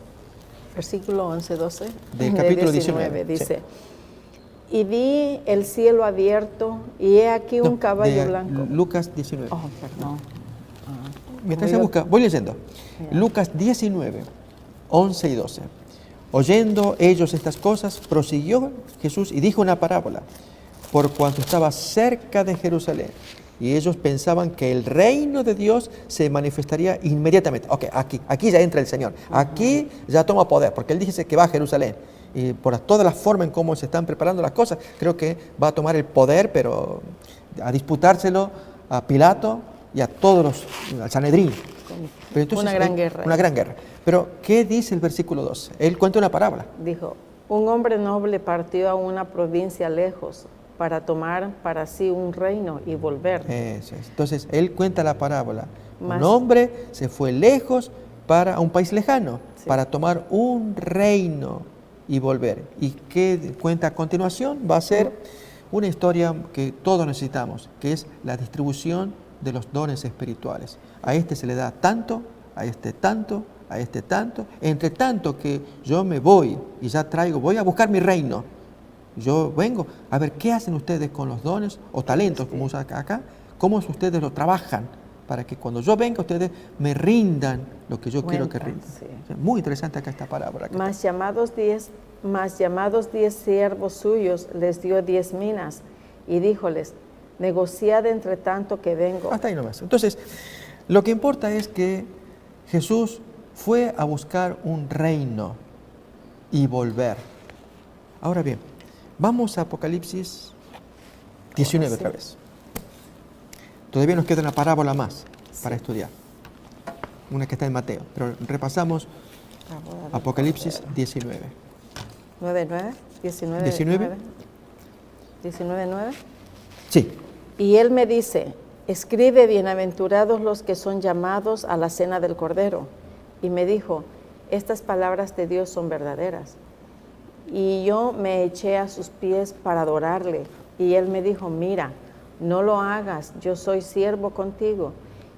Versículo 11, 12. Del capítulo 19. Dice, sí. Y vi el cielo abierto y he aquí un caballo blanco. Lucas 19. Oh, perdón. Mientras se busca, voy leyendo. Lucas 19, 11 y 12. Oyendo ellos estas cosas, prosiguió Jesús y dijo una parábola, por cuanto estaba cerca de Jerusalén, y ellos pensaban que el reino de Dios se manifestaría inmediatamente. Ok, aquí ya entra el Señor, aquí ya toma poder, porque Él dice que va a Jerusalén, y por todas las formas en cómo se están preparando las cosas, creo que va a tomar el poder, pero a disputárselo a Pilato y a todos al Sanedrín. Pero entonces, una gran guerra. Una gran guerra. Pero, ¿qué dice el versículo 12? Él cuenta una parábola. Dijo, un hombre noble partió a una provincia lejos para tomar para sí un reino y volver. Eso es. Entonces, él cuenta la parábola. Un hombre se fue lejos a un país lejano, sí, para tomar un reino y volver. ¿Y qué cuenta a continuación? Va a ser una historia que todos necesitamos, que es la distribución de los dones espirituales. A este se le da tanto, a este tanto, a este tanto. Entre tanto que yo me voy y ya voy a buscar mi reino. Yo vengo a ver qué hacen ustedes con los dones o talentos, como usa acá, cómo ustedes lo trabajan, para que cuando yo venga ustedes me rindan lo que yo quiero que rindan. Sí. O sea, muy interesante acá esta parábola. Mas llamados 10 siervos suyos les dio 10 minas y díjoles, negociad entre tanto que vengo. Hasta ahí nomás. Entonces, lo que importa es que Jesús fue a buscar un reino y volver. Ahora bien, vamos a Apocalipsis 19 otra vez. Todavía nos queda una parábola más para estudiar. Una que está en Mateo, pero repasamos Apocalipsis 19. 9:9, 19. 19. 19:9. Sí. Y él me dice, escribe, bienaventurados los que son llamados a la cena del Cordero. Y me dijo, estas palabras de Dios son verdaderas. Y yo me eché a sus pies para adorarle. Y él me dijo, mira, no lo hagas, yo soy siervo contigo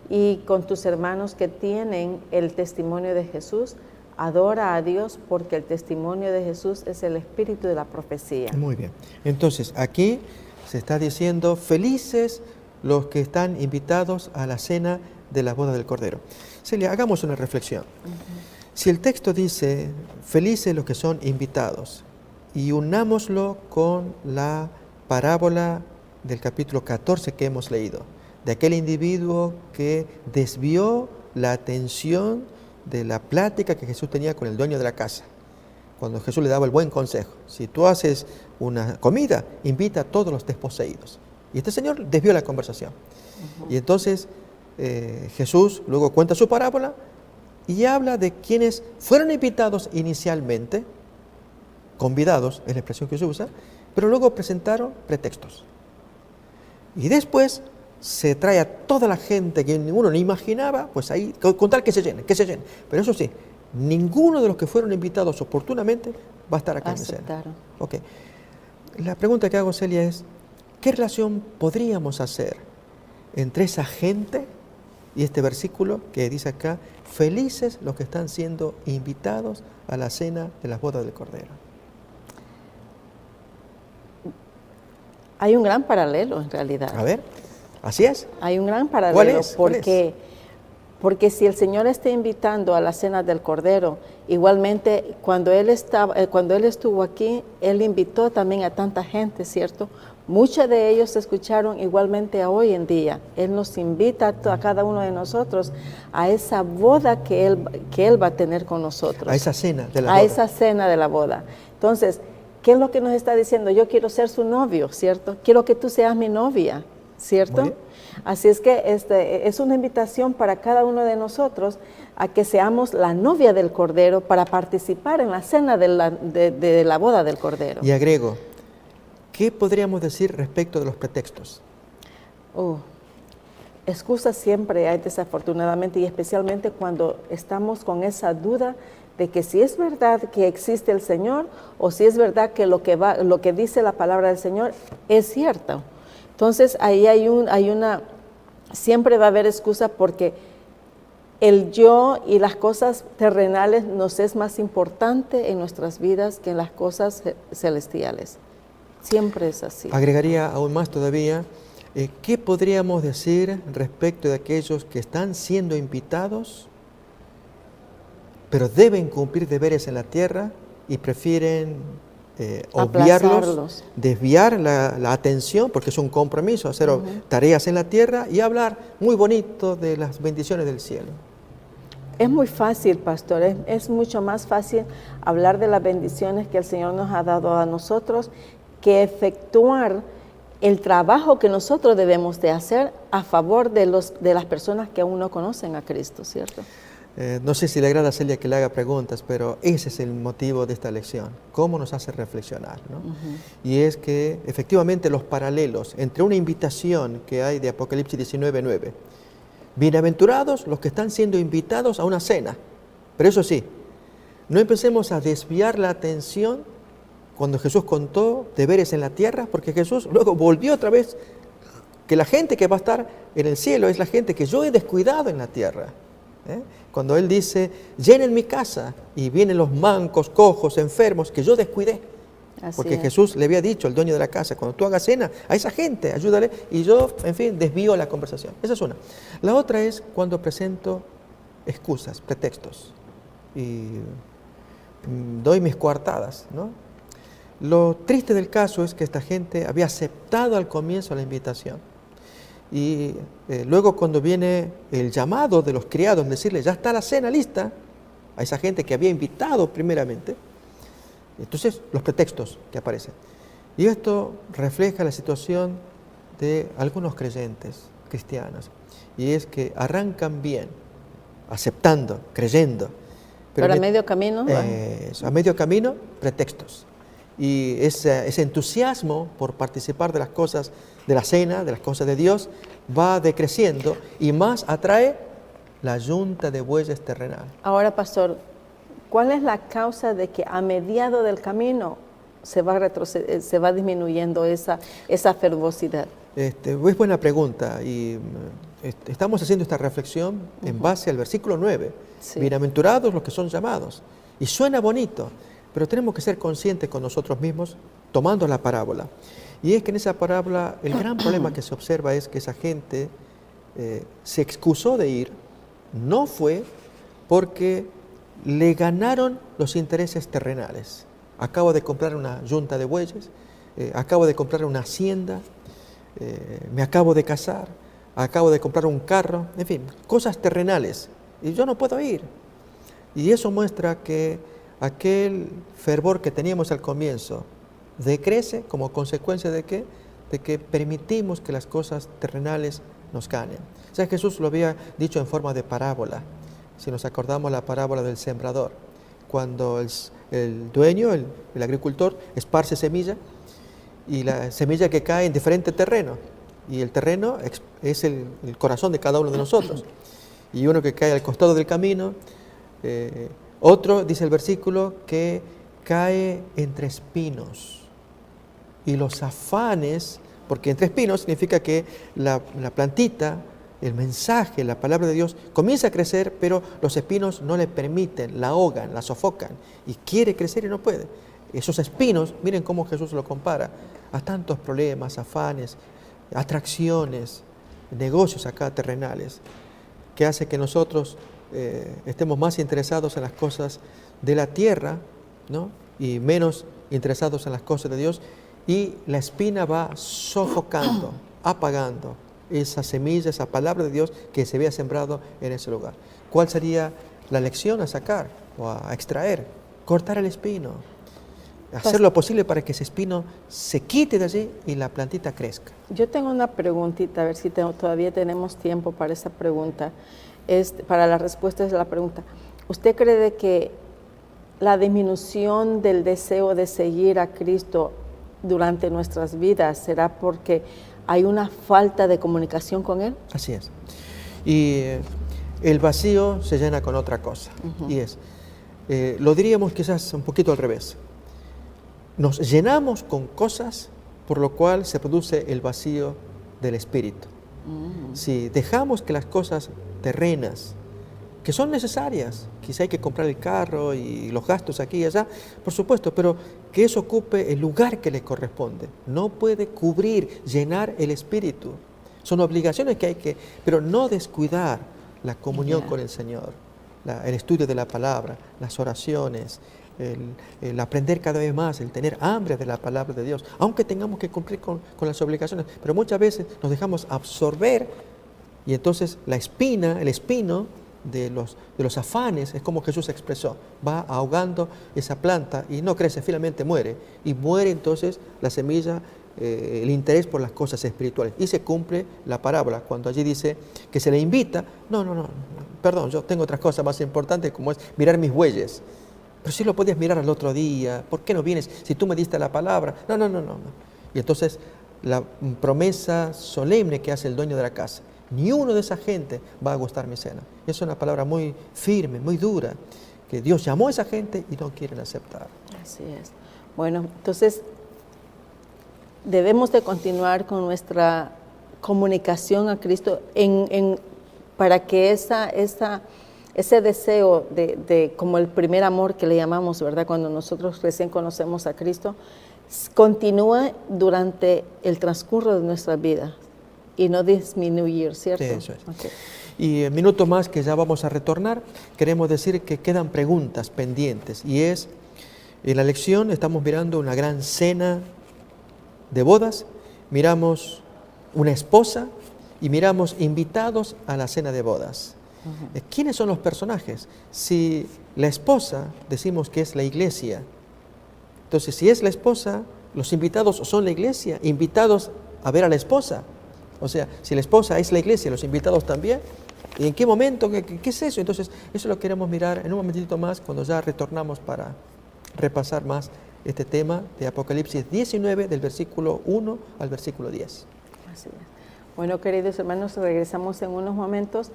y con tus hermanos que tienen el testimonio de Jesús. Adora a Dios porque el testimonio de Jesús es el espíritu de la profecía. Muy bien. Entonces, aquí se está diciendo, felices los que están invitados a la cena de la boda del Cordero. Celia, hagamos una reflexión. Si el texto dice, felices los que son invitados, y unámoslo con la parábola del capítulo 14 que hemos leído, de aquel individuo que desvió la atención de la plática que Jesús tenía con el dueño de la casa, cuando Jesús le daba el buen consejo. Si tú haces una comida, invita a todos los desposeídos. Y este señor desvió la conversación. Y entonces Jesús luego cuenta su parábola y habla de quienes fueron invitados inicialmente, convidados es la expresión que se usa, pero luego presentaron pretextos. Y después se trae a toda la gente que ninguno ni imaginaba, pues ahí, con tal que se llenen, que se llenen. Pero eso sí, ninguno de los que fueron invitados oportunamente va a estar acá en la cena. Ok. La pregunta que hago, Celia, es, ¿qué relación podríamos hacer entre esa gente y este versículo que dice acá, felices los que están siendo invitados a la cena de las bodas del Cordero? Hay un gran paralelo en realidad. A ver, así es. Hay un gran paralelo. ¿Cuál es? Porque si el Señor está invitando a la cena del Cordero, igualmente cuando Él estuvo aquí, Él invitó también a tanta gente, ¿cierto? Muchos de ellos escucharon igualmente a hoy en día. Él nos invita a cada uno de nosotros a esa boda que Él va a tener con nosotros. A esa cena de la boda. A esa cena de la boda. Entonces, ¿qué es lo que nos está diciendo? Yo quiero ser su novio, ¿cierto? Quiero que tú seas mi novia, ¿cierto? Así es que es una invitación para cada uno de nosotros a que seamos la novia del Cordero para participar en la cena de la boda del Cordero. Y agrego, ¿qué podríamos decir respecto de los pretextos? Excusas siempre hay, desafortunadamente, y especialmente cuando estamos con esa duda de que si es verdad que existe el Señor o si es verdad que lo que dice la palabra del Señor es cierto. Entonces ahí siempre va a haber excusa porque el yo y las cosas terrenales nos es más importante en nuestras vidas que en las cosas celestiales. Siempre es así. Agregaría aún más todavía, ¿qué podríamos decir respecto de aquellos que están siendo invitados, pero deben cumplir deberes en la tierra y prefieren obviarlos, desviar la atención, porque es un compromiso, hacer tareas en la tierra y hablar muy bonito de las bendiciones del cielo? Es muy fácil, pastor, es mucho más fácil hablar de las bendiciones que el Señor nos ha dado a nosotros que efectuar el trabajo que nosotros debemos de hacer a favor de las personas que aún no conocen a Cristo, ¿cierto? No sé si le agrada a Celia que le haga preguntas, pero ese es el motivo de esta lección, cómo nos hace reflexionar, ¿no? Y es que efectivamente los paralelos entre una invitación que hay de Apocalipsis 19:9, bienaventurados los que están siendo invitados a una cena, pero eso sí, no empecemos a desviar la atención cuando Jesús contó deberes en la tierra, porque Jesús luego volvió otra vez, que la gente que va a estar en el cielo es la gente que yo he descuidado en la tierra. Cuando Él dice, llenen mi casa, y vienen los mancos, cojos, enfermos, que yo descuidé. Así Porque es. Jesús le había dicho al dueño de la casa, cuando tú hagas cena, a esa gente, ayúdale, y yo, en fin, desvío la conversación. Esa es una. La otra es cuando presento excusas, pretextos, y doy mis coartadas, ¿no? Lo triste del caso es que esta gente había aceptado al comienzo la invitación, y luego cuando viene el llamado de los criados, decirle, ya está la cena lista, a esa gente que había invitado primeramente, entonces los pretextos que aparecen. Y esto refleja la situación de algunos creyentes cristianos, y es que arrancan bien, aceptando, creyendo, Pero a medio camino, a medio camino, pretextos. Y ese entusiasmo por participar de las cosas de la cena, de las cosas de Dios, va decreciendo y más atrae la yunta de bueyes terrenal. ahora, pastor, ¿cuál es la causa de que a mediado del camino se va disminuyendo esa fervosidad? Es buena pregunta, y estamos haciendo esta reflexión en base al versículo 9. Sí. Bienaventurados los que son llamados. Y suena bonito, pero tenemos que ser conscientes con nosotros mismos tomando la parábola. Y es que en esa parábola el gran problema que se observa es que esa gente se excusó de ir, no fue porque le ganaron los intereses terrenales. Acabo de comprar una yunta de bueyes, acabo de comprar una hacienda, me acabo de casar, acabo de comprar un carro, en fin, cosas terrenales. Y yo no puedo ir. Y eso muestra que aquel fervor que teníamos al comienzo decrece como consecuencia de ¿qué? De que permitimos que las cosas terrenales nos ganen. O sea, Jesús lo había dicho en forma de parábola. Si nos acordamos la parábola del sembrador, cuando el dueño, el agricultor, esparce semilla, y la semilla que cae en diferente terreno, y el terreno es el corazón de cada uno de nosotros, y uno que cae al costado del camino, otro, dice el versículo, que cae entre espinos, y los afanes, porque entre espinos significa que la plantita, el mensaje, la palabra de Dios comienza a crecer, pero los espinos no le permiten, la ahogan, la sofocan, y quiere crecer y no puede. Esos espinos, miren cómo Jesús lo compara, a tantos problemas, afanes, atracciones, negocios acá terrenales, que hace que nosotros estemos más interesados en las cosas de la tierra, ¿no? Y menos interesados en las cosas de Dios, y la espina va sofocando, apagando esa semilla, esa palabra de Dios que se había sembrado en ese lugar. ¿Cuál sería la lección a sacar o a extraer? Cortar el espino, hacer lo posible para que ese espino se quite de allí y la plantita crezca. Yo tengo una preguntita, a ver si todavía tenemos tiempo para esa pregunta, para la respuesta de la pregunta. ¿Usted cree de que la disminución del deseo de seguir a Cristo durante nuestras vidas será porque hay una falta de comunicación con Él? Así es. Y el vacío se llena con otra cosa, y es, lo diríamos quizás un poquito al revés. Nos llenamos con cosas por lo cual se produce el vacío del espíritu. Si dejamos que las cosas terrenas, que son necesarias, quizá hay que comprar el carro y los gastos aquí y allá, por supuesto, pero que eso ocupe el lugar que le corresponde. No puede cubrir, llenar el espíritu. Son obligaciones que hay que, pero no descuidar la comunión con el Señor, el estudio de la palabra, las oraciones, el aprender cada vez más, el tener hambre de la palabra de Dios, aunque tengamos que cumplir con las obligaciones, pero muchas veces nos dejamos absorber y entonces la espina, el espino de los afanes, es como Jesús expresó, va ahogando esa planta y no crece, finalmente muere, y muere entonces la semilla, el interés por las cosas espirituales, y se cumple la parábola cuando allí dice que se le invita, no, perdón, yo tengo otras cosas más importantes como es mirar mis bueyes. Pero si lo podías mirar al otro día, ¿por qué no vienes si tú me diste la palabra? No. Y entonces la promesa solemne que hace el dueño de la casa, ni uno de esa gente va a gustar mi cena. Es una palabra muy firme, muy dura, que Dios llamó a esa gente y no quieren aceptar. Así es. Bueno, entonces debemos de continuar con nuestra comunicación a Cristo para que ese deseo de como el primer amor que le llamamos, ¿verdad? Cuando nosotros recién conocemos a Cristo, continúe durante el transcurso de nuestra vida y no disminuir, ¿cierto? Sí, eso es. Okay. Y en minutos más que ya vamos a retornar, queremos decir que quedan preguntas pendientes. Y es, en la lección estamos mirando una gran cena de bodas, miramos una esposa y miramos invitados a la cena de bodas. ¿Quiénes son los personajes? Si la esposa decimos que es la iglesia, entonces si es la esposa, los invitados son la iglesia, invitados a ver a la esposa. O sea, si la esposa es la iglesia, los invitados también. ¿Y en qué momento? ¿Qué es eso? Entonces, eso lo queremos mirar en un momentito más cuando ya retornamos para repasar más este tema de Apocalipsis 19, del versículo 1 al versículo 10. Así es. Bueno, queridos hermanos, regresamos en unos momentos,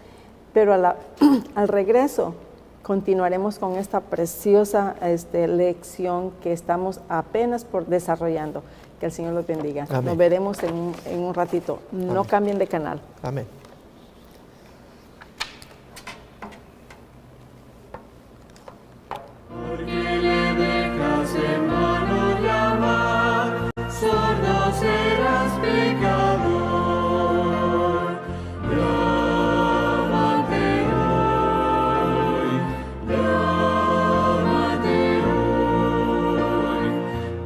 pero al regreso continuaremos con esta preciosa lección que estamos apenas por desarrollando. Que el Señor los bendiga. Amén. Nos veremos en un ratito. No Amén. cambien de canal. Amén. Porque le dejas en vano llamar, sordo serás pecador. Llámate hoy, llámate hoy.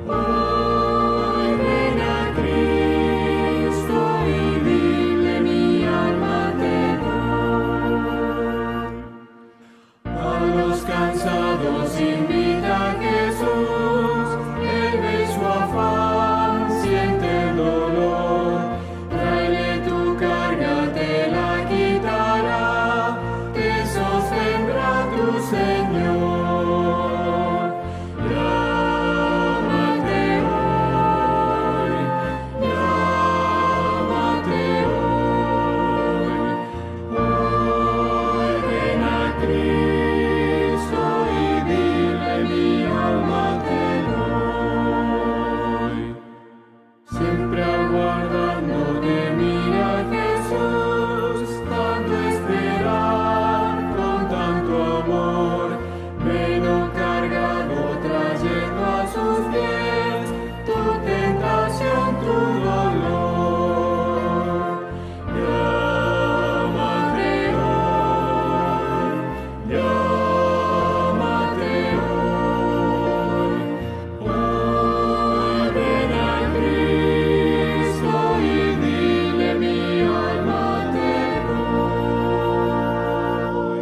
Hoy ven a Cristo y dile mi alma te doy. A los cansados invita a Jesús, Él ve su afán, siente el dolor, tráele tu carga, te la quitará, te sostendrá tu Señor. Llámate hoy, llámate hoy, hoy ven a Cristo y dile mi alma te doy. Siempre aguardando de mí a Jesús, tanto esperar con tanto amor, veno cargado trayendo a sus pies tu tentación, tu dolor. Llámate hoy, llámate hoy, hoy ven a Cristo y dile mi alma te doy.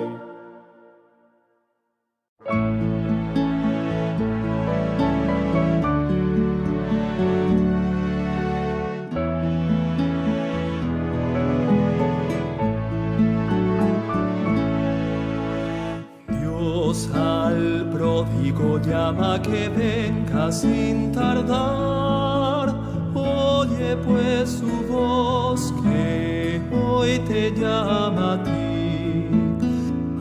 Dios al pródigo llama que venga sin tardar. Oye pues su voz que hoy te llama a ti.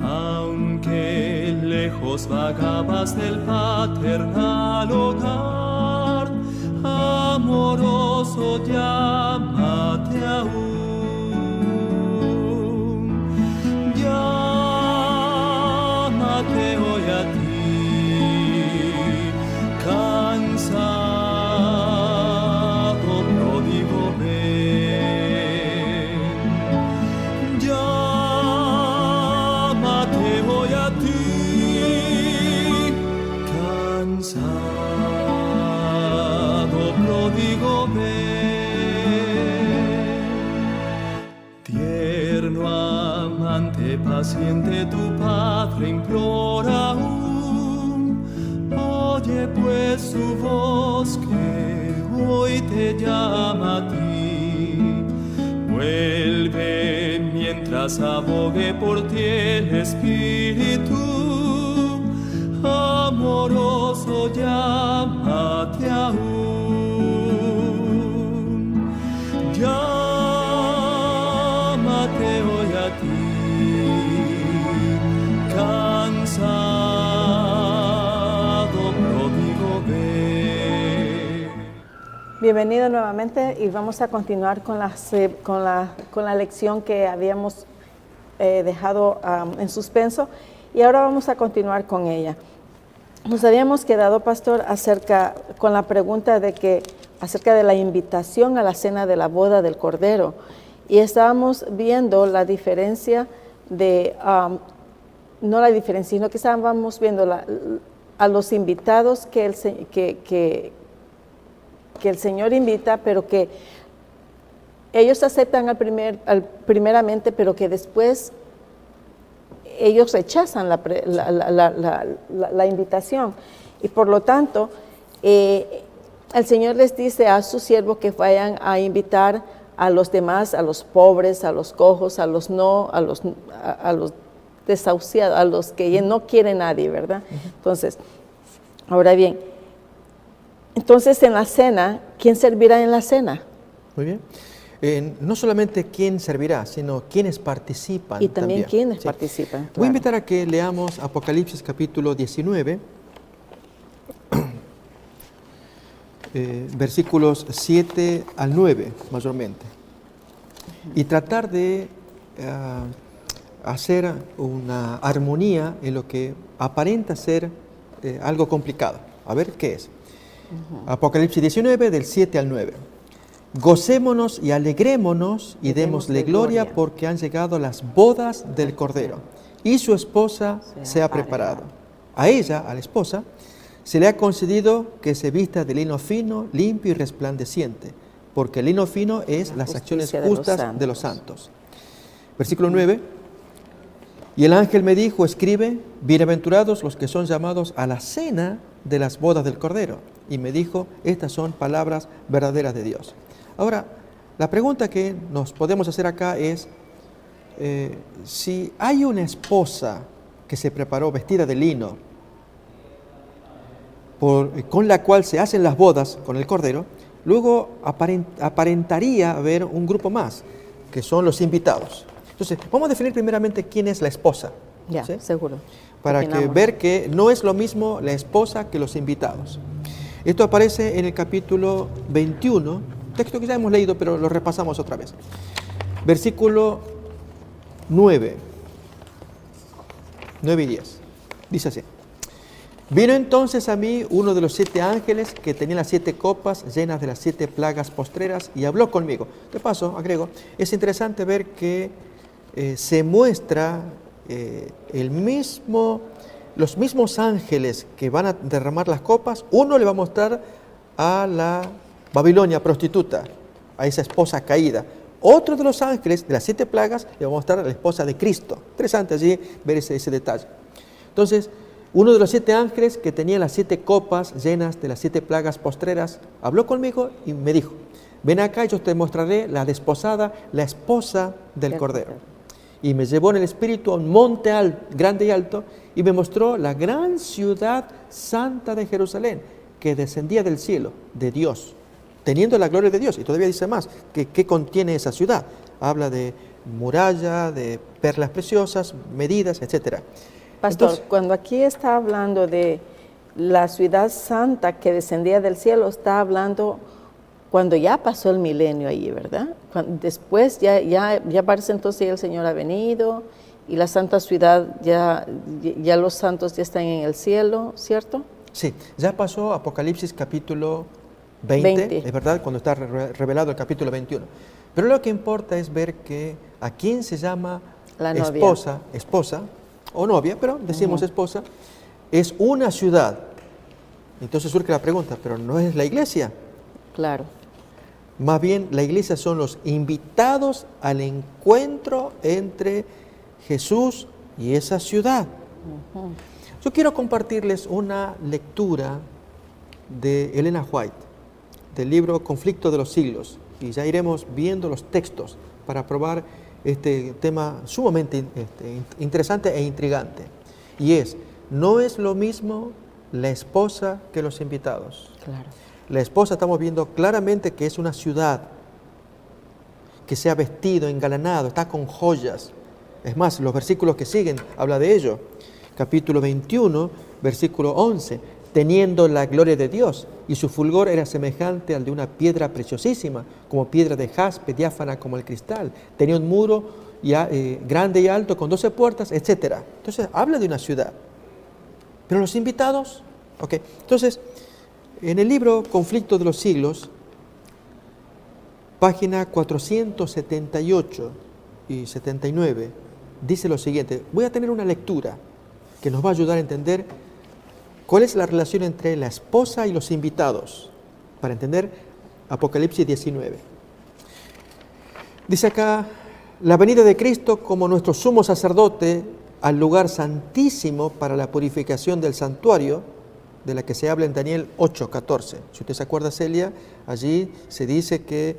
Aunque lejos vagabas del paternal hogar, amoroso llámate aún. Llámate hoy a ti, cansado pródigo ven. Llámate hoy a ti, cansado pródigo ven. Tierno amante paciente tu Padre implora aún. Oye pues su voz que hoy te llama a ti. Vuelve mientras abogue por ti el Espíritu. Amoroso llámate aún. Llámate hoy a ti, cansado pródigo ven. Bienvenido nuevamente y vamos a continuar con la lección que habíamos dejado en suspenso y ahora vamos a continuar con ella. Nos habíamos quedado, pastor, con la pregunta acerca de la invitación a la cena de la boda del Cordero. Y estábamos viendo la diferencia no la diferencia, sino que estábamos viendo a los invitados que el Señor invita, pero que ellos aceptan primeramente, pero que después ellos rechazan la invitación. Y por lo tanto, el Señor les dice a sus siervos que vayan a invitar a los demás, a los pobres, a los cojos, a los desahuciados, a los que no quiere nadie, ¿verdad? Entonces, ahora bien, entonces en la cena, ¿quién servirá en la cena? Muy bien. No solamente quién servirá, sino quiénes participan. Y también quiénes participan. Claro. Voy a invitar a que leamos Apocalipsis capítulo 19, versículos 7 al 9, mayormente. Y tratar de hacer una armonía en lo que aparenta ser algo complicado. A ver qué es. Apocalipsis 19, del 7 al 9. Gocémonos y alegrémonos y démosle gloria porque han llegado las bodas del Cordero y su esposa se ha preparado. A ella, a la esposa, se le ha concedido que se vista de lino fino, limpio y resplandeciente, porque el lino fino es las acciones justas de los santos. Versículo 9. Y el ángel me dijo, escribe, bienaventurados los que son llamados a la cena de las bodas del Cordero. Y me dijo, estas son palabras verdaderas de Dios. Ahora, la pregunta que nos podemos hacer acá es, si hay una esposa que se preparó vestida de lino, con la cual se hacen las bodas con el Cordero, luego aparentaría haber un grupo más, que son los invitados. Entonces, vamos a definir primeramente quién es la esposa. Ya, ¿sí? Seguro. Para ver que no es lo mismo la esposa que los invitados. Esto aparece en el capítulo 21, texto que ya hemos leído, pero lo repasamos otra vez. Versículo 9 y 10. Dice así. Vino entonces a mí uno de los 7 ángeles que tenía las 7 copas llenas de las 7 plagas postreras y habló conmigo. De paso, agrego, es interesante ver que se muestra los mismos ángeles que van a derramar las copas. Uno le va a mostrar a la Babilonia prostituta, a esa esposa caída. Otro de los ángeles de las 7 plagas le va a mostrar a la esposa de Cristo. Interesante allí ver ese detalle. Entonces, uno de los 7 ángeles que tenía las 7 copas llenas de las 7 plagas postreras habló conmigo y me dijo, ven acá y yo te mostraré la desposada, la esposa del Cordero. Y me llevó en el espíritu a un monte grande y alto y me mostró la gran ciudad santa de Jerusalén que descendía del cielo, de Dios, teniendo la gloria de Dios. Y todavía dice más, ¿qué contiene esa ciudad? Habla de muralla, de perlas preciosas, medidas, etc. Pastor, entonces, cuando aquí está hablando de la ciudad santa que descendía del cielo, está hablando cuando ya pasó el milenio allí, ¿verdad? Después ya parece entonces ya el Señor ha venido y la santa ciudad, ya los santos ya están en el cielo, ¿cierto? Sí, ya pasó Apocalipsis capítulo 20, es verdad, cuando está revelado el capítulo 21. Pero lo que importa es ver que a quién se llama la esposa o novia, pero decimos esposa, es una ciudad. Entonces surge la pregunta, ¿pero no es la iglesia? Claro. Más bien la iglesia son los invitados al encuentro entre Jesús y esa ciudad. Yo quiero compartirles una lectura de Elena White, del libro Conflicto de los Siglos, y ya iremos viendo los textos para probar este tema sumamente interesante e intrigante. Y no es lo mismo la esposa que los invitados. Claro. La esposa estamos viendo claramente que es una ciudad que se ha vestido, engalanado, está con joyas. Es más, los versículos que siguen habla de ello. Capítulo 21, versículo 11. Teniendo la gloria de Dios, y su fulgor era semejante al de una piedra preciosísima, como piedra de jaspe, diáfana como el cristal. Tenía un muro grande y alto, con 12 puertas, etc. Entonces, habla de una ciudad. Pero los invitados, Ok, entonces, en el libro Conflicto de los Siglos, página 478 y 79, dice lo siguiente. Voy a tener una lectura que nos va a ayudar a entender cuál es la relación entre la esposa y los invitados, para entender Apocalipsis 19. Dice acá, la venida de Cristo como nuestro sumo sacerdote al lugar santísimo para la purificación del santuario, de la que se habla en Daniel 8:14. Si usted se acuerda, Celia, allí se dice que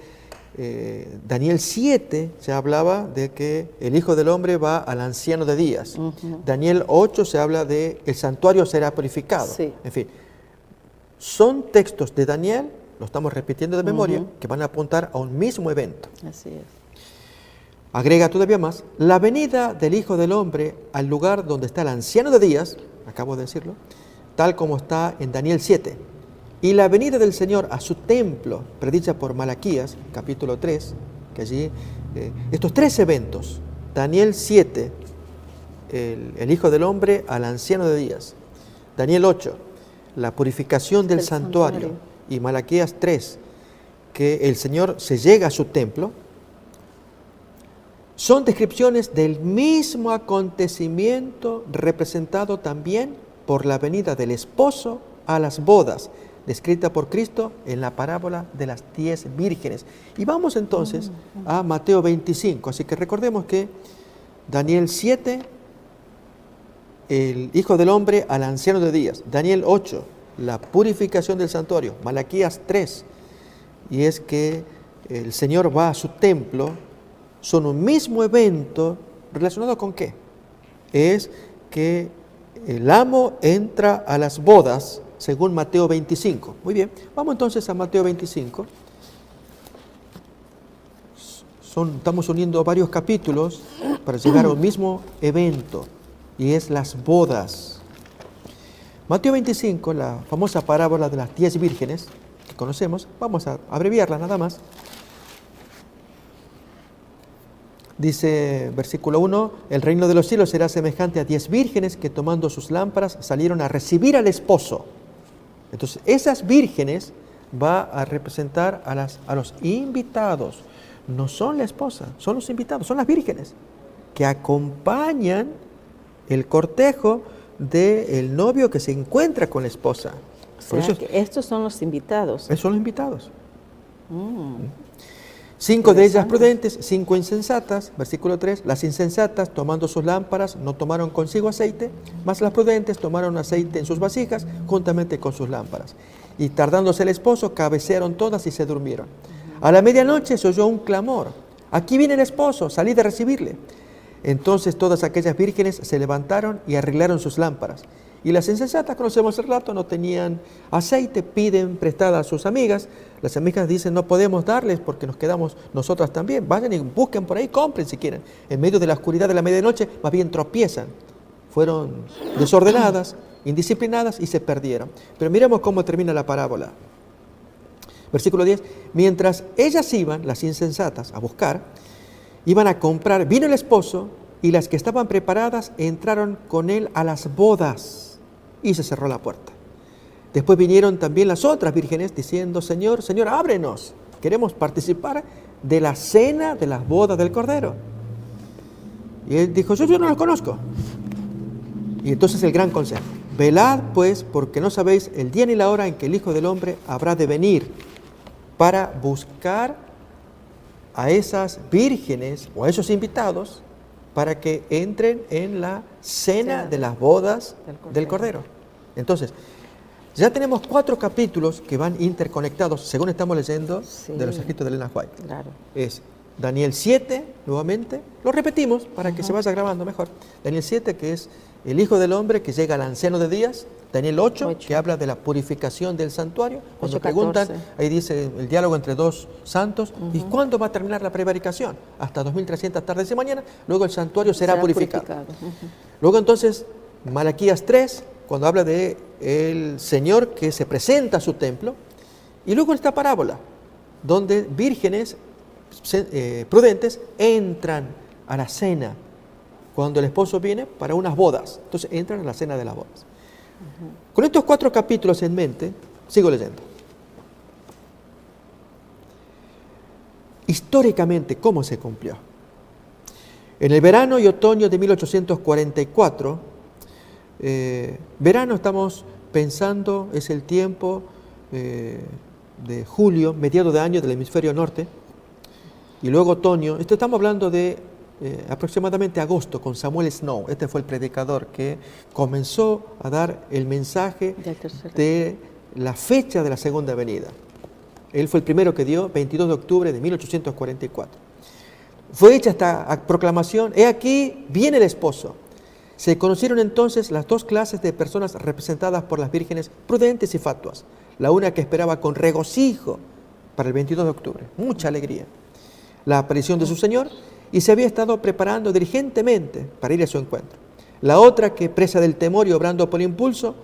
Daniel 7 se hablaba de que el Hijo del Hombre va al anciano de días. Daniel 8 se habla de el santuario será purificado. Sí. En fin, son textos de Daniel, lo estamos repitiendo de memoria, que van a apuntar a un mismo evento. Así es. Agrega todavía más, la venida del Hijo del Hombre al lugar donde está el anciano de días, acabo de decirlo, tal como está en Daniel 7, y la venida del Señor a su templo, predicha por Malaquías, capítulo 3, que allí, estos tres eventos, Daniel 7, el Hijo del Hombre al anciano de días, Daniel 8, la purificación del santuario, y Malaquías 3, que el Señor se llega a su templo, son descripciones del mismo acontecimiento representado también por la venida del esposo a las bodas, descrita por Cristo en la parábola de las 10 vírgenes. Y vamos entonces a Mateo 25. Así que recordemos que Daniel 7, el Hijo del Hombre al anciano de días. Daniel 8, la purificación del santuario. Malaquías 3, y es que el Señor va a su templo. Son un mismo evento relacionado con ¿qué? Es que el amo entra a las bodas según Mateo 25. Muy bien, vamos entonces a Mateo 25. Estamos uniendo varios capítulos para llegar a un mismo evento, y es las bodas. Mateo 25, la famosa parábola de las 10 vírgenes que conocemos, vamos a abreviarla nada más. Dice, versículo 1, el reino de los cielos será semejante a 10 vírgenes que tomando sus lámparas salieron a recibir al esposo. Entonces, esas vírgenes va a representar a los invitados. No son la esposa, son los invitados, son las vírgenes que acompañan el cortejo del novio que se encuentra con la esposa. O sea, que estos son los invitados. Esos son los invitados. 5 de ellas prudentes, 5 insensatas, versículo 3, las insensatas tomando sus lámparas no tomaron consigo aceite, mas las prudentes tomaron aceite en sus vasijas juntamente con sus lámparas. Y tardándose el esposo, cabecearon todas y se durmieron. A la medianoche se oyó un clamor, aquí viene el esposo, salid a recibirle. Entonces todas aquellas vírgenes se levantaron y arreglaron sus lámparas. Y las insensatas, conocemos el relato, no tenían aceite, piden prestada a sus amigas. Las amigas dicen, no podemos darles porque nos quedamos nosotras también. Vayan y busquen por ahí, compren si quieren. En medio de la oscuridad de la medianoche, más bien tropiezan. Fueron desordenadas, indisciplinadas y se perdieron. Pero miremos cómo termina la parábola. Versículo 10, mientras ellas iban, las insensatas, a buscar, iban a comprar, vino el esposo y las que estaban preparadas entraron con él a las bodas. Y se cerró la puerta. Después vinieron también las otras vírgenes diciendo, Señor, Señor, ábrenos. Queremos participar de la cena de las bodas del Cordero. Y él dijo, yo no los conozco. Y entonces el gran consejo, velad pues, porque no sabéis el día ni la hora en que el Hijo del Hombre habrá de venir para buscar a esas vírgenes o a esos invitados para que entren en la cena de las bodas del Cordero. Entonces, ya tenemos 4 capítulos que van interconectados, según estamos leyendo de los escritos de Elena White. Claro. Es Daniel 7, nuevamente, lo repetimos para que se vaya grabando mejor. Daniel 7, que es el Hijo del Hombre que llega al anciano de días. Daniel 8, que habla de la purificación del santuario. Cuando 8:14. preguntan, ahí dice el diálogo entre dos santos. ¿Y cuándo va a terminar la prevaricación? Hasta 2300 tardes y mañana. Luego el santuario será purificado. Luego entonces, Malaquías 3, cuando habla de el Señor que se presenta a su templo. Y luego esta parábola, donde vírgenes prudentes entran a la cena cuando el esposo viene para unas bodas. Entonces entran a la cena de las bodas. Con estos 4 capítulos en mente, sigo leyendo. Históricamente, ¿cómo se cumplió? En el verano y otoño de 1844, verano estamos pensando, es el tiempo de julio, mediados de año del hemisferio norte, y luego otoño. Esto estamos hablando de aproximadamente agosto con Samuel Snow. Este fue el predicador que comenzó a dar el mensaje de la fecha de la segunda venida. Él fue el primero que dio, 22 de octubre de 1844. Fue hecha esta proclamación: he aquí, viene el esposo. Se conocieron entonces las 2 clases de personas representadas por las vírgenes prudentes y fatuas. La una que esperaba con regocijo para el 22 de octubre, mucha alegría, la aparición de su Señor, y se había estado preparando diligentemente para ir a su encuentro. La otra que, presa del temor y obrando por impulso,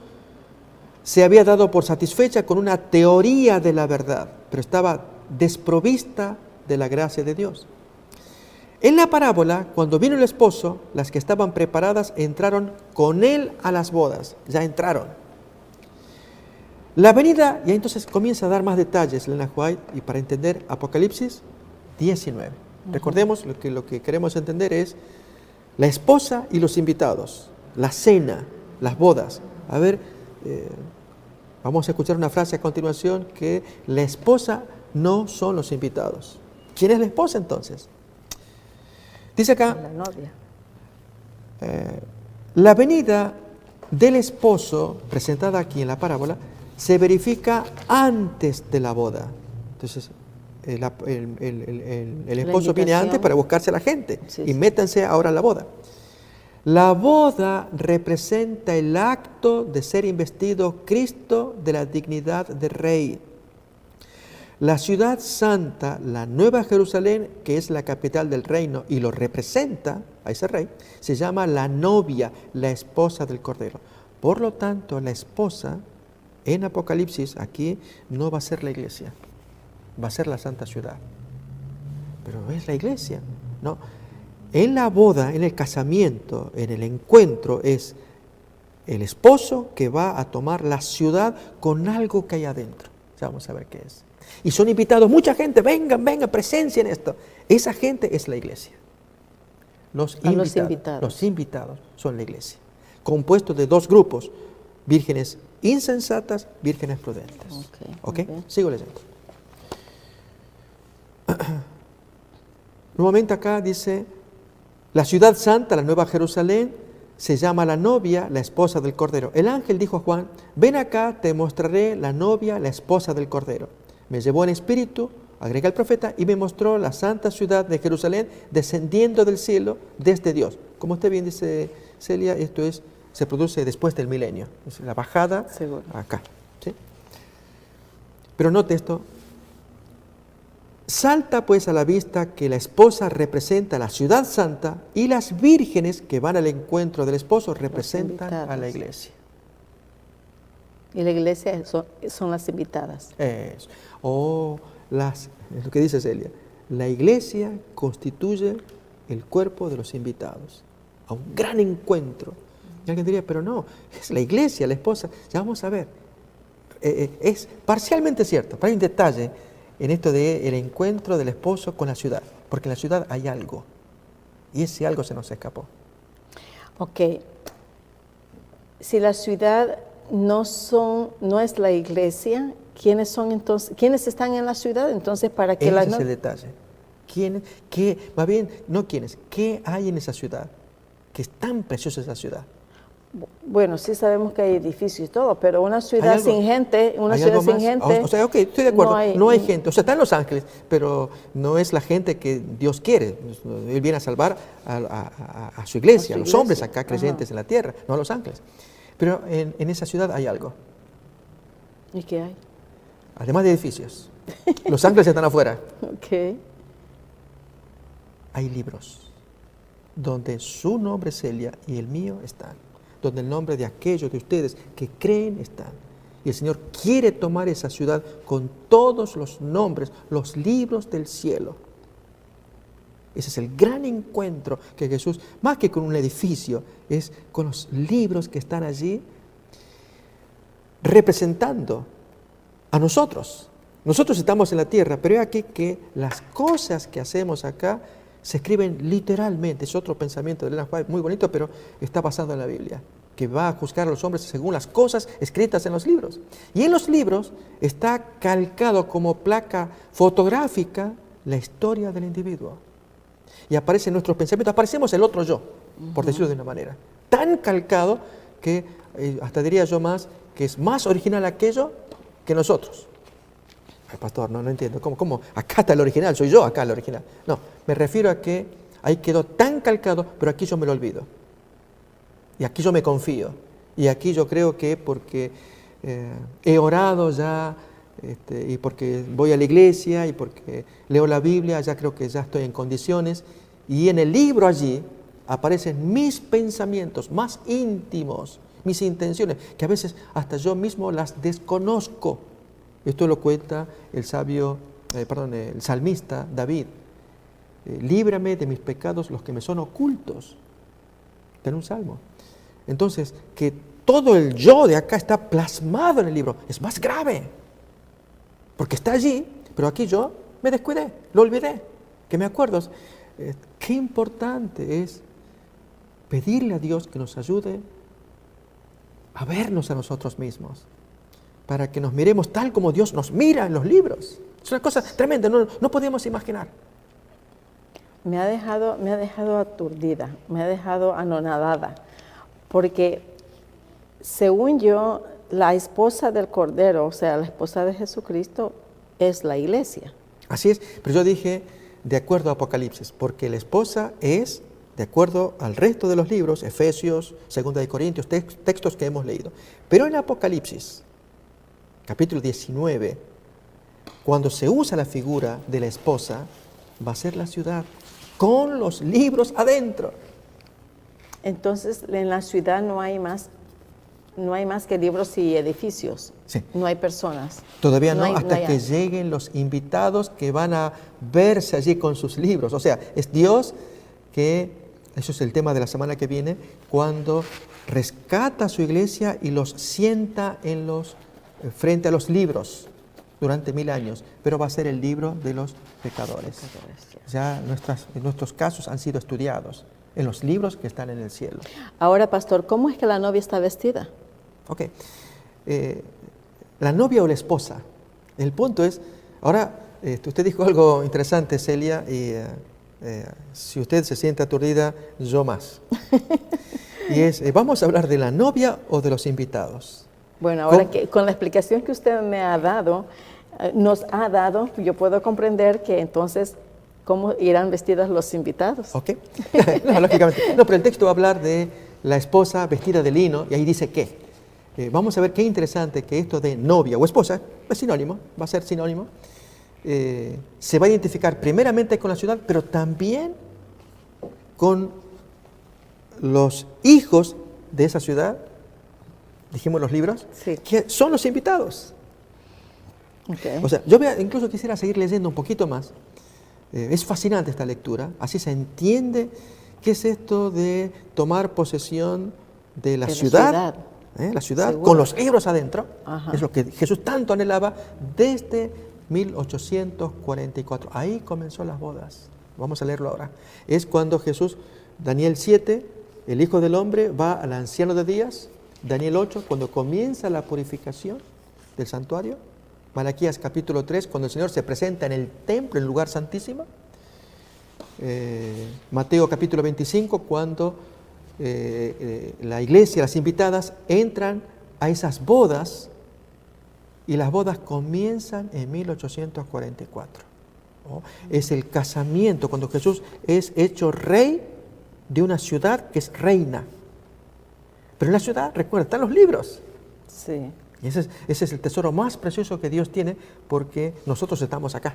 se había dado por satisfecha con una teoría de la verdad, pero estaba desprovista de la gracia de Dios. En la parábola, cuando vino el esposo, las que estaban preparadas entraron con él a las bodas, ya entraron. La venida, y entonces comienza a dar más detalles Elena White, y para entender Apocalipsis 19. Recordemos, lo que queremos entender es la esposa y los invitados, la cena, las bodas. A ver, vamos a escuchar una frase a continuación, que la esposa no son los invitados. ¿Quién es la esposa entonces? Dice acá, La novia. la venida del esposo, presentada aquí en la parábola, se verifica antes de la boda. Entonces, el esposo viene antes para buscarse a la gente, Sí, y sí. métanse ahora a la boda. La boda representa el acto de ser investido Cristo de la dignidad de rey. La ciudad santa, la Nueva Jerusalén, que es la capital del reino y lo representa a ese rey, se llama la novia, la esposa del Cordero. Por lo tanto, la esposa en Apocalipsis aquí no va a ser la iglesia, va a ser la santa ciudad. Pero es la iglesia, ¿no? En la boda, en el casamiento, en el encuentro, es el esposo que va a tomar la ciudad con algo que hay adentro. Ya vamos a ver qué es. Y son invitados mucha gente, vengan, presencien esto. Esa gente es la iglesia. Los invitados son la iglesia, compuesto de 2 grupos: vírgenes insensatas, vírgenes prudentes. ¿Ok? Sigo leyendo. Nuevamente acá dice: la ciudad santa, la Nueva Jerusalén, se llama la novia, la esposa del Cordero. El ángel dijo a Juan: ven acá, te mostraré la novia, la esposa del Cordero. Me llevó en espíritu, agrega el profeta, y me mostró la santa ciudad de Jerusalén descendiendo del cielo desde Dios. Como usted bien dice, Celia, esto se produce después del milenio. Es la bajada. Seguro. Acá. ¿Sí? Pero note esto. Salta pues a la vista que la esposa representa la ciudad santa, y las vírgenes que van al encuentro del esposo representan a la iglesia. Y la iglesia son las invitadas. Eso. Es lo que dice Celia. La iglesia constituye el cuerpo de los invitados a un gran encuentro. Y alguien diría: pero no, es la iglesia, la esposa. Ya vamos a ver. Es parcialmente cierto, pero hay un detalle en esto del encuentro del esposo con la ciudad, porque en la ciudad hay algo, y ese algo se nos escapó. Ok. Si la ciudad no es la iglesia, ¿quiénes son entonces? ¿Quiénes están en la ciudad? Entonces, ¿para qué Ese la es el detalle. Más bien, no quiénes, ¿qué hay en esa ciudad? Que es tan preciosa esa ciudad. Bueno, sí sabemos que hay edificios y todo, pero una ciudad algo? sin gente, ¿Hay algo más? O sea, ok, estoy de acuerdo, no hay gente. O sea, está en Los Ángeles, pero no es la gente que Dios quiere. Él viene a salvar a su iglesia, a los hombres acá creyentes en la tierra, no a Los Ángeles. Pero en esa ciudad hay algo. ¿Y qué hay? Además de edificios. Los Ángeles están afuera. Ok. Hay libros donde su nombre, Celia, y el mío están. Donde el nombre de aquellos de ustedes que creen están. Y el Señor quiere tomar esa ciudad con todos los nombres, los libros del cielo. Ese es el gran encuentro que Jesús, más que con un edificio, es con los libros que están allí. representando a nosotros. Nosotros estamos en la tierra, pero es aquí que las cosas que hacemos acá se escriben literalmente. Es otro pensamiento de Elena White, muy bonito, pero está basado en la Biblia, que va a juzgar a los hombres según las cosas escritas en los libros. Y en los libros está calcado como placa fotográfica la historia del individuo. Y aparece en nuestros pensamientos, aparecemos el otro yo, por decirlo de una manera. Tan calcado que, hasta diría yo más, que es más original aquello que nosotros. Ay, pastor, no entiendo. ¿Cómo? Acá está el original, soy yo acá el original. No, me refiero a que ahí quedó tan calcado, pero aquí yo me lo olvido. Y aquí yo me confío. Y aquí yo creo que porque he orado ya, y porque voy a la iglesia, y porque leo la Biblia, ya creo que ya estoy en condiciones. Y en el libro allí aparecen mis pensamientos más íntimos, mis intenciones, que a veces hasta yo mismo las desconozco. Esto lo cuenta el salmista David. Líbrame de mis pecados, los que me son ocultos. Está en un salmo. Entonces, que todo el yo de acá está plasmado en el libro, es más grave. Porque está allí, pero aquí yo me descuidé, lo olvidé. Que me acuerdo. Qué importante es pedirle a Dios que nos ayude a vernos a nosotros mismos, para que nos miremos tal como Dios nos mira en los libros. Es una cosa tremenda, no podemos imaginar. Me ha dejado aturdida, me ha dejado anonadada, porque según yo, la esposa del Cordero, o sea, la esposa de Jesucristo, es la iglesia. Así es, pero yo dije de acuerdo a Apocalipsis, porque la esposa es de acuerdo al resto de los libros, Efesios, 2 de Corintios, textos que hemos leído. Pero en Apocalipsis, capítulo 19, cuando se usa la figura de la esposa, va a ser la ciudad con los libros adentro. Entonces, en la ciudad no hay más que libros y edificios. Sí. No hay personas. Todavía no, hay hasta que lleguen los invitados que van a verse allí con sus libros. O sea, es Dios que, eso es el tema de la semana que viene, cuando rescata a su iglesia y los sienta frente a los libros durante 1000 años. Pero va a ser el libro de los pecadores. Ya nuestros casos han sido estudiados en los libros que están en el cielo. Ahora, pastor, ¿cómo es que la novia está vestida? Ok. La novia o la esposa. El punto es, ahora, usted dijo algo interesante, Celia, y si usted se siente aturdida, yo más. Y es, ¿vamos a hablar de la novia o de los invitados? Bueno, ahora que con la explicación que usted nos ha dado, yo puedo comprender que entonces, ¿cómo irán vestidos los invitados? Ok. No, lógicamente. No, pero el texto va a hablar de la esposa vestida de lino, y ahí dice qué. Vamos a ver qué interesante que esto de novia o esposa es sinónimo, va a ser sinónimo. Se va a identificar primeramente con la ciudad, pero también con los hijos de esa ciudad, dijimos los libros, Sí. que son los invitados. Okay. O sea, yo incluso quisiera seguir leyendo un poquito más. Es fascinante esta lectura, así se entiende qué es esto de tomar posesión de la ciudad. La ciudad Seguro. con los libros adentro. Ajá. Es lo que Jesús tanto anhelaba desde 1844. Ahí comenzó las bodas. Vamos a leerlo ahora. Es cuando Jesús, Daniel 7, el Hijo del Hombre va al anciano de días. Daniel 8, cuando comienza la purificación del santuario. Malaquías capítulo 3, cuando el Señor se presenta en el templo, en el lugar santísimo. Mateo capítulo 25, cuando la iglesia, las invitadas, entran a esas bodas, y las bodas comienzan en 1844. ¿No? Es el casamiento, cuando Jesús es hecho rey de una ciudad que es reina. Pero en la ciudad, recuerda, están los libros. Sí. Y ese es el tesoro más precioso que Dios tiene, porque nosotros estamos acá.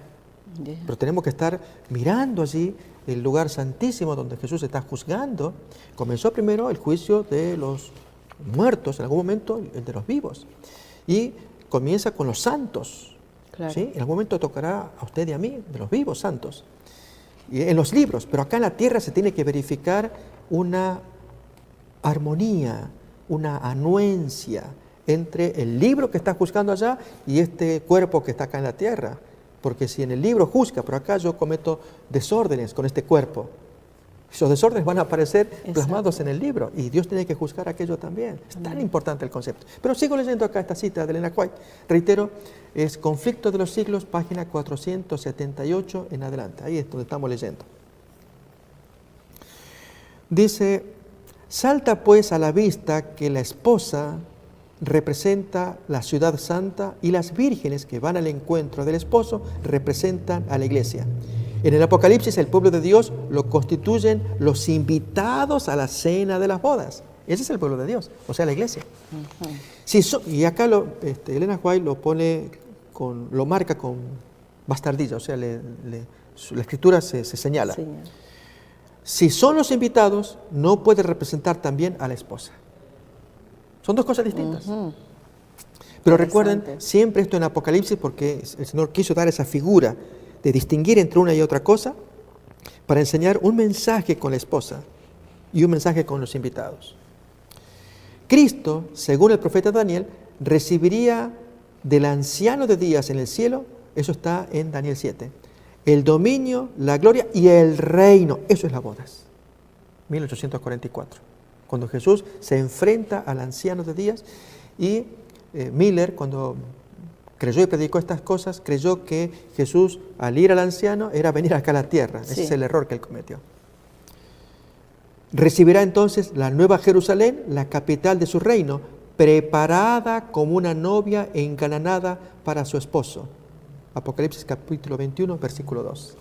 Yeah. Pero tenemos que estar mirando allí el lugar santísimo donde Jesús está juzgando. Comenzó primero el juicio de los muertos, en algún momento el de los vivos. Y comienza con los santos. Claro. ¿Sí? En algún momento tocará a usted y a mí, de los vivos santos. Y en los libros, pero acá en la tierra se tiene que verificar una armonía, una anuencia entre el libro que está juzgando allá y este cuerpo que está acá en la tierra. Porque si en el libro juzga, pero acá yo cometo desórdenes con este cuerpo, esos desórdenes van a aparecer plasmados en el libro y Dios tiene que juzgar aquello también. Es tan importante el concepto. Pero sigo leyendo acá esta cita de Elena White. Reitero, es Conflicto de los Siglos, página 478 en adelante. Ahí es donde estamos leyendo. Dice, salta pues a la vista que la esposa representa la ciudad santa y las vírgenes que van al encuentro del esposo representan a la iglesia. En el Apocalipsis el pueblo de Dios lo constituyen los invitados a la cena de las bodas. Ese es el pueblo de Dios, o sea, la iglesia. Y acá Elena White lo pone lo marca con bastardilla, o sea, la escritura se señala. Si son los invitados, no puede representar también a la esposa. Son dos cosas distintas. Pero recuerden, siempre esto en Apocalipsis, porque el Señor quiso dar esa figura de distinguir entre una y otra cosa para enseñar un mensaje con la esposa y un mensaje con los invitados. Cristo, según el profeta Daniel, recibiría del anciano de días en el cielo, eso está en Daniel 7, el dominio, la gloria y el reino. Eso es las bodas. 1844. Cuando Jesús se enfrenta al anciano de días y Miller, cuando creyó y predicó estas cosas, creyó que Jesús, al ir al anciano, era venir acá a la tierra. Ese es el error que él cometió. Recibirá entonces la nueva Jerusalén, la capital de su reino, preparada como una novia engalanada para su esposo. Apocalipsis capítulo 21, versículo 2.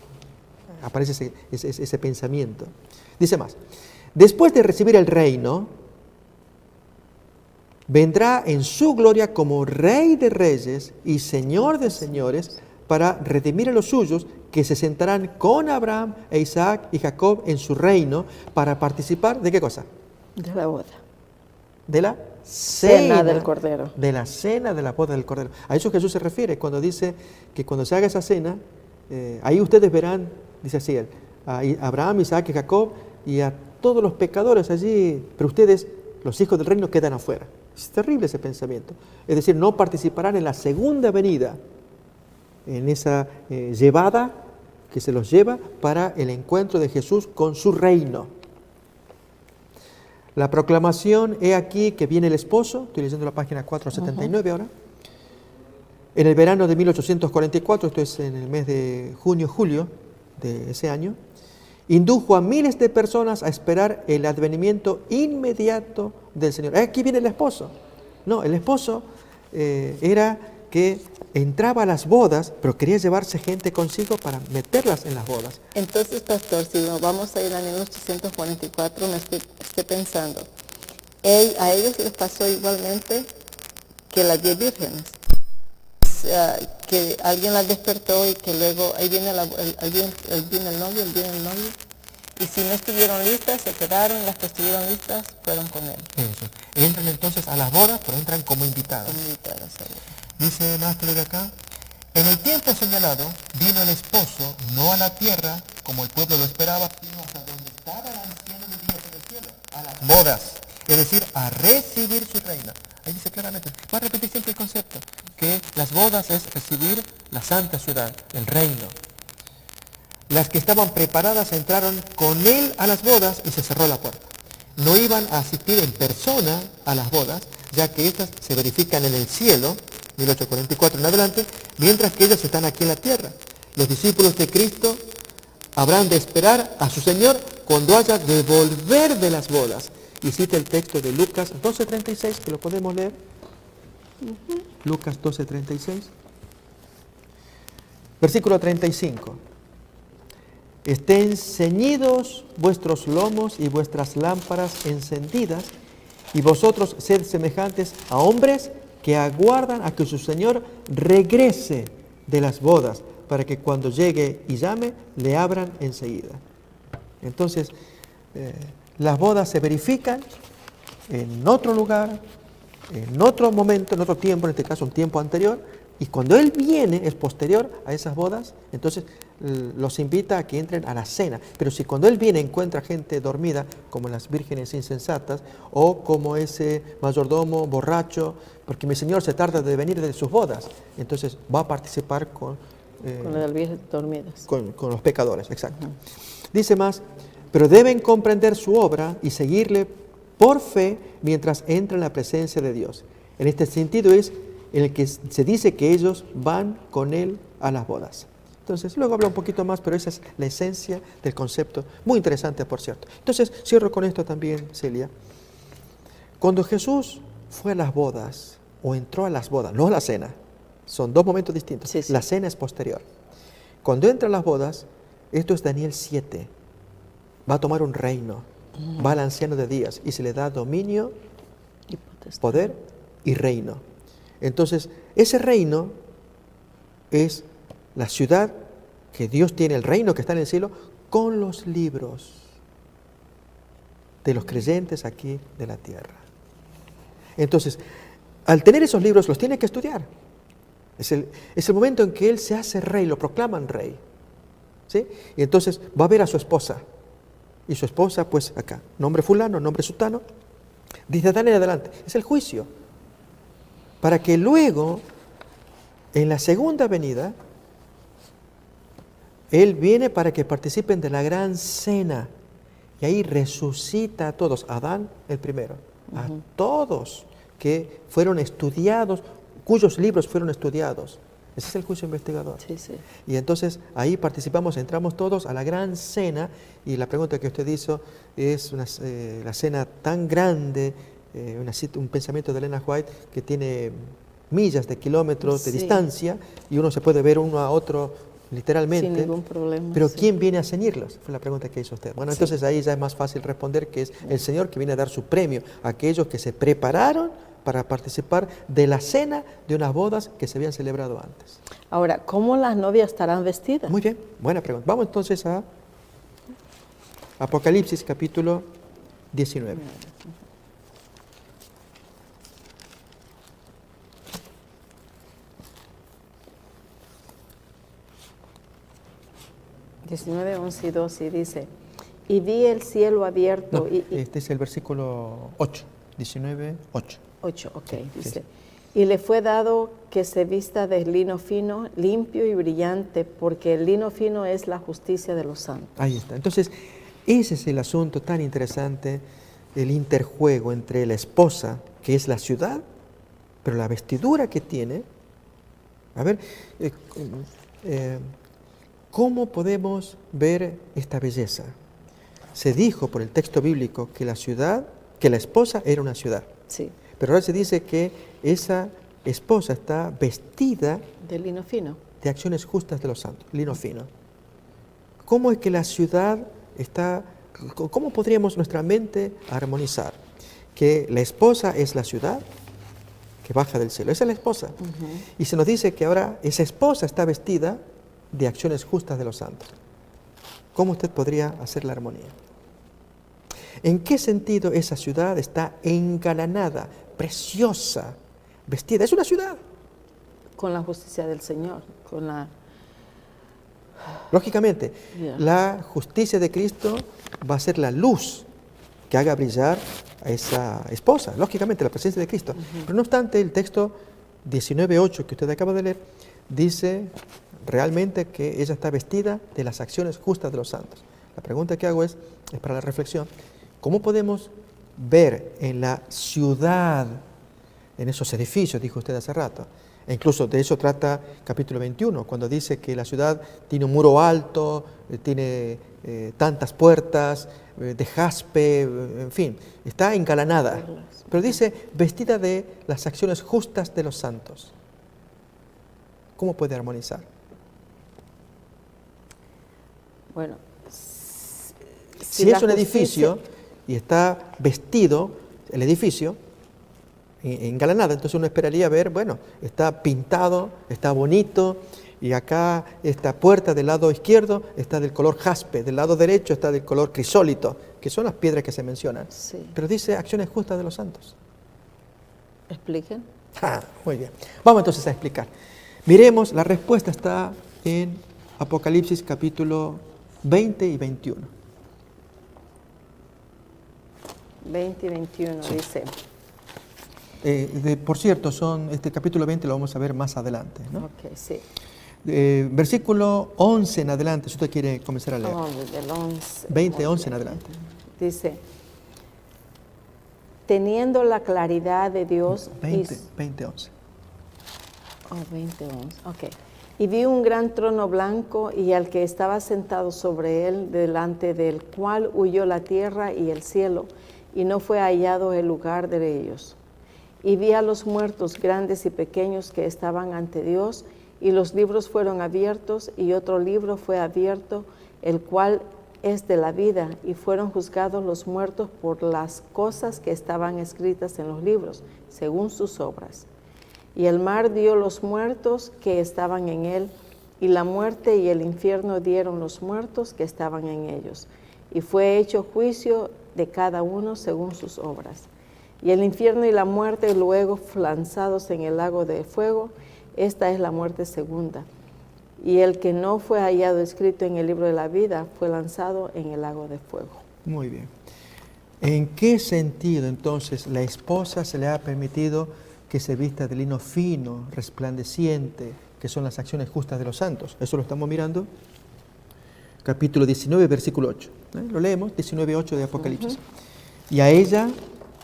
Aparece ese pensamiento. Dice más, después de recibir el reino, vendrá en su gloria como Rey de Reyes y Señor de Señores para redimir a los suyos que se sentarán con Abraham e Isaac y Jacob en su reino para participar ¿de qué cosa? De la boda. De la cena del Cordero. De la cena de la boda del Cordero. A eso Jesús se refiere cuando dice que cuando se haga esa cena, ahí ustedes verán, dice así, a Abraham, Isaac y Jacob y a todos los pecadores allí, pero ustedes, los hijos del reino, quedan afuera. Es terrible ese pensamiento. Es decir, no participarán en la segunda venida, en esa llevada que se los lleva para el encuentro de Jesús con su reino. La proclamación, he aquí que viene el esposo, estoy leyendo la página 479 ahora, en el verano de 1844, esto es en el mes de junio-julio de ese año, indujo a miles de personas a esperar el advenimiento inmediato del Señor. Aquí viene el esposo. No, el esposo era que entraba a las bodas, pero quería llevarse gente consigo para meterlas en las bodas. Entonces, pastor, si nos vamos a ir a 1844, me estoy pensando, a ellos les pasó igualmente que las 10 vírgenes. O sea, que alguien las despertó y que luego ahí viene el novio, y si no estuvieron listas, se quedaron, las que estuvieron listas fueron con él. Eso. Entran entonces a las bodas, pero entran como invitados. Dice Maestro de acá, en el tiempo señalado vino el esposo, no a la tierra, como el pueblo lo esperaba, sino hasta donde estaba el anciano de días en el cielo, a las bodas, es decir, a recibir su reina. Ahí dice claramente, va a repetir siempre el concepto, que las bodas es recibir la santa ciudad, el reino. Las que estaban preparadas entraron con él a las bodas y se cerró la puerta. No iban a asistir en persona a las bodas, ya que estas se verifican en el cielo, 1844 en adelante, mientras que ellas están aquí en la tierra. Los discípulos de Cristo habrán de esperar a su Señor cuando haya de volver de las bodas. Y cita el texto de Lucas 12:36, que lo podemos leer. Lucas 12:36. Versículo 35. Estén ceñidos vuestros lomos y vuestras lámparas encendidas, y vosotros sed semejantes a hombres que aguardan a que su Señor regrese de las bodas, para que cuando llegue y llame, le abran enseguida. Entonces, las bodas se verifican en otro lugar, en otro momento, en otro tiempo, en este caso un tiempo anterior, y cuando Él viene, es posterior a esas bodas, entonces los invita a que entren a la cena. Pero si cuando Él viene encuentra gente dormida, como las vírgenes insensatas, o como ese mayordomo borracho, porque mi Señor se tarda de venir de sus bodas, entonces va a participar con las vírgenes dormidas. con los pecadores, exacto. Dice más, pero deben comprender su obra y seguirle por fe mientras entran en la presencia de Dios. En este sentido es en el que se dice que ellos van con Él a las bodas. Entonces, luego habla un poquito más, pero esa es la esencia del concepto, muy interesante, por cierto. Entonces, cierro con esto también, Celia. Cuando Jesús fue a las bodas, o entró a las bodas, no a la cena, son dos momentos distintos. Sí, sí. La cena es posterior. Cuando entra a las bodas, esto es Daniel 7, va a tomar un reino, va al anciano de días y se le da dominio, Y potestad. poder y reino. Entonces, ese reino es la ciudad que Dios tiene, el reino que está en el cielo, con los libros de los creyentes aquí de la tierra. Entonces, al tener esos libros, los tiene que estudiar. Es el momento en que Él se hace rey, lo proclaman rey. ¿Sí? Y entonces va a ver a su esposa. Y su esposa, pues acá, nombre fulano, nombre sutano, desde Adán en adelante. Es el juicio. Para que luego, en la segunda venida, Él viene para que participen de la gran cena. Y ahí resucita a todos. Adán, el primero. A todos que fueron estudiados, cuyos libros fueron estudiados. Ese es el juicio investigador. Sí, sí. Y entonces ahí participamos, entramos todos a la gran cena. Y la pregunta que usted hizo es la cena tan grande, un pensamiento de Elena White que tiene millas de kilómetros de Sí. distancia y uno se puede ver uno a otro literalmente. Sin ningún problema. Pero sí. ¿quién viene a ceñirlos? Fue la pregunta que hizo usted. Bueno, Sí. entonces ahí ya es más fácil responder que es el Señor que viene a dar su premio a aquellos que se prepararon para participar de la cena de unas bodas que se habían celebrado antes. Ahora, ¿cómo las novias estarán vestidas? Muy bien, buena pregunta. Vamos entonces a Apocalipsis capítulo 19. No. 19, 11 y 12 y dice, y vi el cielo abierto No, y este es el versículo 8, 19, 8. 8, ok, dice. sí. Y le fue dado que se vista de lino fino, limpio y brillante, porque el lino fino es la justicia de los santos. Ahí está. Entonces, ese es el asunto tan interesante, el interjuego entre la esposa, que es la ciudad, pero la vestidura que tiene. A ver, ¿cómo podemos ver esta belleza? Se dijo por el texto bíblico que la ciudad, que la esposa era una ciudad. Sí, Pero ahora se dice que esa esposa está vestida de lino fino. de acciones justas de los santos, lino fino. ¿Cómo es que la ciudad está, cómo podríamos nuestra mente armonizar? Que la esposa es la ciudad que baja del cielo, esa es la esposa. Y se nos dice que ahora esa esposa está vestida de acciones justas de los santos. ¿Cómo usted podría hacer la armonía? ¿En qué sentido esa ciudad está engalanada, preciosa, vestida? Es una ciudad. Con la justicia del Señor, con la... Lógicamente, Ya. la justicia de Cristo va a ser la luz que haga brillar a esa esposa, lógicamente la presencia de Cristo. Pero no obstante, el texto 19:8 que usted acaba de leer dice realmente que ella está vestida de las acciones justas de los santos. La pregunta que hago es para la reflexión, ¿cómo podemos ver en la ciudad, en esos edificios, dijo usted hace rato? E incluso de eso trata capítulo 21, cuando dice que la ciudad tiene un muro alto, tiene tantas puertas, de jaspe, en fin, está engalanada. Pero dice, vestida de las acciones justas de los santos. ¿Cómo puede armonizar? Bueno, Si la es un justicia- edificio y está vestido el edificio, engalanada, entonces uno esperaría ver, bueno, está pintado, está bonito, y acá esta puerta del lado izquierdo está del color jaspe, del lado derecho está del color crisólito, que son las piedras que se mencionan. Sí. Pero dice acciones justas de los santos. ¿Expliquen? Muy bien. Vamos entonces a explicar. Miremos, la respuesta está en Apocalipsis capítulo 20 y 21. 20 y 21 dice. Por cierto, este capítulo 20 lo vamos a ver más adelante, ¿no? Ok, sí. Versículo 11 en adelante, si usted quiere comenzar a leer. Oh, desde el 11. 20, 11 en adelante. Dice, teniendo la claridad de Dios 20, 11. Oh, 20, 11, ok. Y vi un gran trono blanco y al que estaba sentado sobre él, delante del cual huyó la tierra y el cielo, y no fue hallado el lugar de ellos. Y vi a los muertos grandes y pequeños que estaban ante Dios, y los libros fueron abiertos, y otro libro fue abierto, el cual es de la vida, y fueron juzgados los muertos por las cosas que estaban escritas en los libros, según sus obras. Y el mar dio los muertos que estaban en él, y la muerte y el infierno dieron los muertos que estaban en ellos. Y fue hecho juicio de cada uno según sus obras. Y el infierno y la muerte luego lanzados en el lago de fuego, esta es la muerte segunda. Y el que no fue hallado escrito en el libro de la vida fue lanzado en el lago de fuego. Muy bien. ¿En qué sentido entonces la esposa se le ha permitido que se vista de lino fino, resplandeciente, que son las acciones justas de los santos? Eso lo estamos mirando. Capítulo 19, versículo 8. Lo leemos, 19:8 de Apocalipsis. Y a ella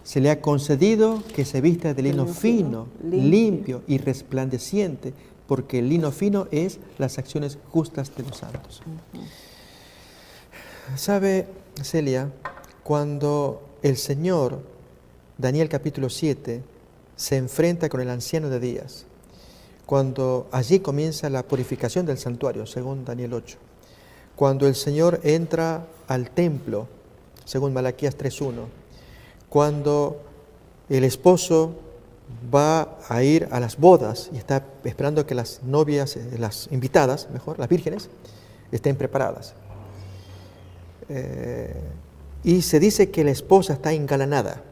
se le ha concedido que se vista de lino fino, limpio y resplandeciente, porque el lino fino es las acciones justas de los santos. ¿Sabe, Celia? Cuando el Señor, Daniel capítulo 7, se enfrenta con el anciano de días, cuando allí comienza la purificación del santuario, según Daniel 8, cuando el Señor entra al templo, según Malaquías 3:1, cuando el esposo va a ir a las bodas y está esperando que las novias, las invitadas, mejor, las vírgenes, estén preparadas. Y se dice que la esposa está engalanada.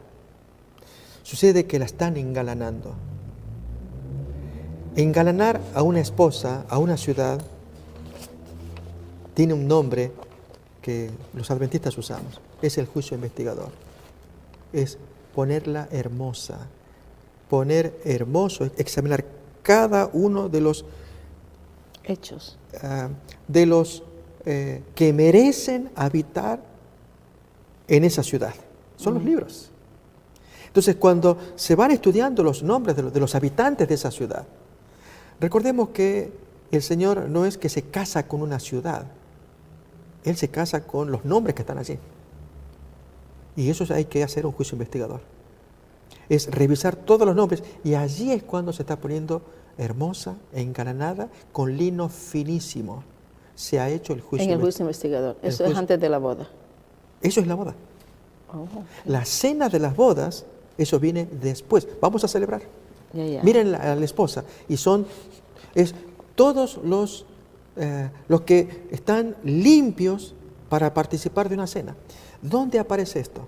Sucede que la están engalanando. Engalanar a una esposa, a una ciudad, tiene un nombre que los adventistas usamos. Es el juicio investigador. Es ponerla hermosa. Poner hermoso, examinar cada uno de los Hechos. Que merecen habitar en esa ciudad. Son los libros. Entonces, cuando se van estudiando los nombres de los habitantes de esa ciudad, recordemos que el Señor no es que se casa con una ciudad, Él se casa con los nombres que están allí. Y eso hay que hacer un juicio investigador. Es revisar todos los nombres, y allí es cuando se está poniendo hermosa, engalanada, con lino finísimo. Se ha hecho el juicio En el juicio investigador. Eso es antes de la boda. Eso es la boda. Oh, okay. La cena de las bodas, eso viene después. Vamos a celebrar. Ya. Miren a la esposa, y es todos los que están limpios para participar de una cena. ¿Dónde aparece esto?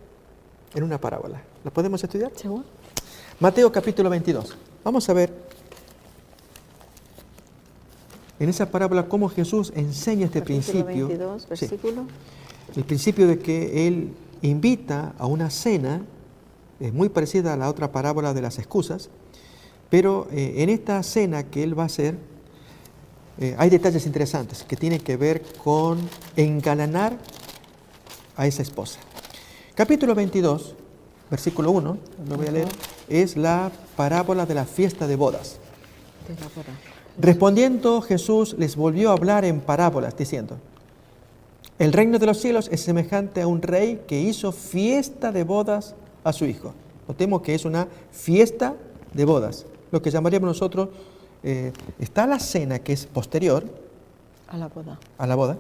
En una parábola. ¿La podemos estudiar? ¿Seguro? Mateo capítulo 22. Vamos a ver en esa parábola cómo Jesús enseña este Capítulo principio. 22, versículo. Sí, el principio de que Él invita a una cena, es muy parecida a la otra parábola de las excusas, pero en esta cena que Él va a hacer, hay detalles interesantes que tienen que ver con engalanar a esa esposa. Capítulo 22, versículo 1, lo voy a leer, es la parábola de la fiesta de bodas. Respondiendo Jesús les volvió a hablar en parábolas, diciendo: el reino de los cielos es semejante a un rey que hizo fiesta de bodas a su hijo. Notemos que es una fiesta de bodas, lo que llamaríamos nosotros, está la cena que es posterior A la boda. a la boda,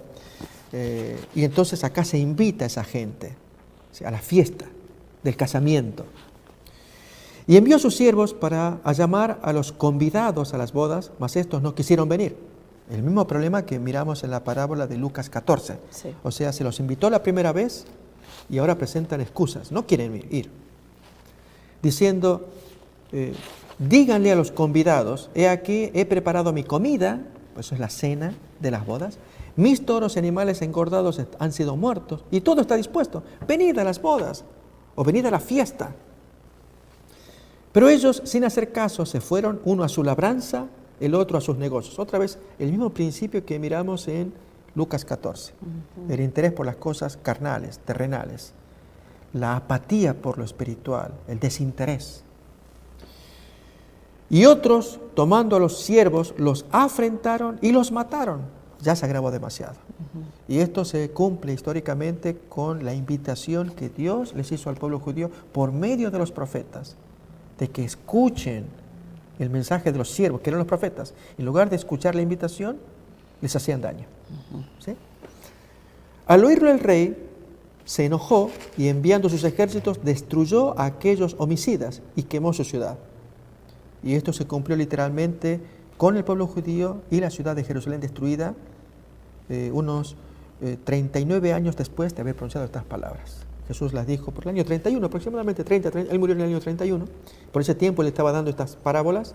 y entonces acá se invita a esa gente, ¿sí?, a la fiesta del casamiento. Y envió a sus siervos a llamar a los convidados a las bodas, mas estos no quisieron venir. El mismo problema que miramos en la parábola de Lucas 14. Sí. O sea, se los invitó la primera vez y ahora presentan excusas, no quieren ir. Diciendo, díganle a los convidados, he aquí, he preparado mi comida pues eso es la cena de las bodas. Mis toros y animales engordados han sido muertos y todo está dispuesto. Venid a las bodas o venid a la fiesta. Pero ellos, sin hacer caso, se fueron, uno a su labranza, el otro a sus negocios. Otra vez, el mismo principio que miramos en Lucas 14. El interés por las cosas carnales, terrenales. La apatía por lo espiritual, el desinterés. Y otros, tomando a los siervos, los afrentaron y los mataron. Ya se agravó demasiado. Y esto se cumple históricamente con la invitación que Dios les hizo al pueblo judío por medio de los profetas, de que escuchen el mensaje de los siervos, que eran los profetas. En lugar de escuchar la invitación, les hacían daño. ¿Sí? Al oírlo el rey, se enojó y enviando sus ejércitos, destruyó a aquellos homicidas y quemó su ciudad. Y esto se cumplió literalmente con el pueblo judío y la ciudad de Jerusalén destruida unos 39 años después de haber pronunciado estas palabras. Jesús las dijo por el año 31, aproximadamente 30, él murió en el año 31. Por ese tiempo él estaba dando estas parábolas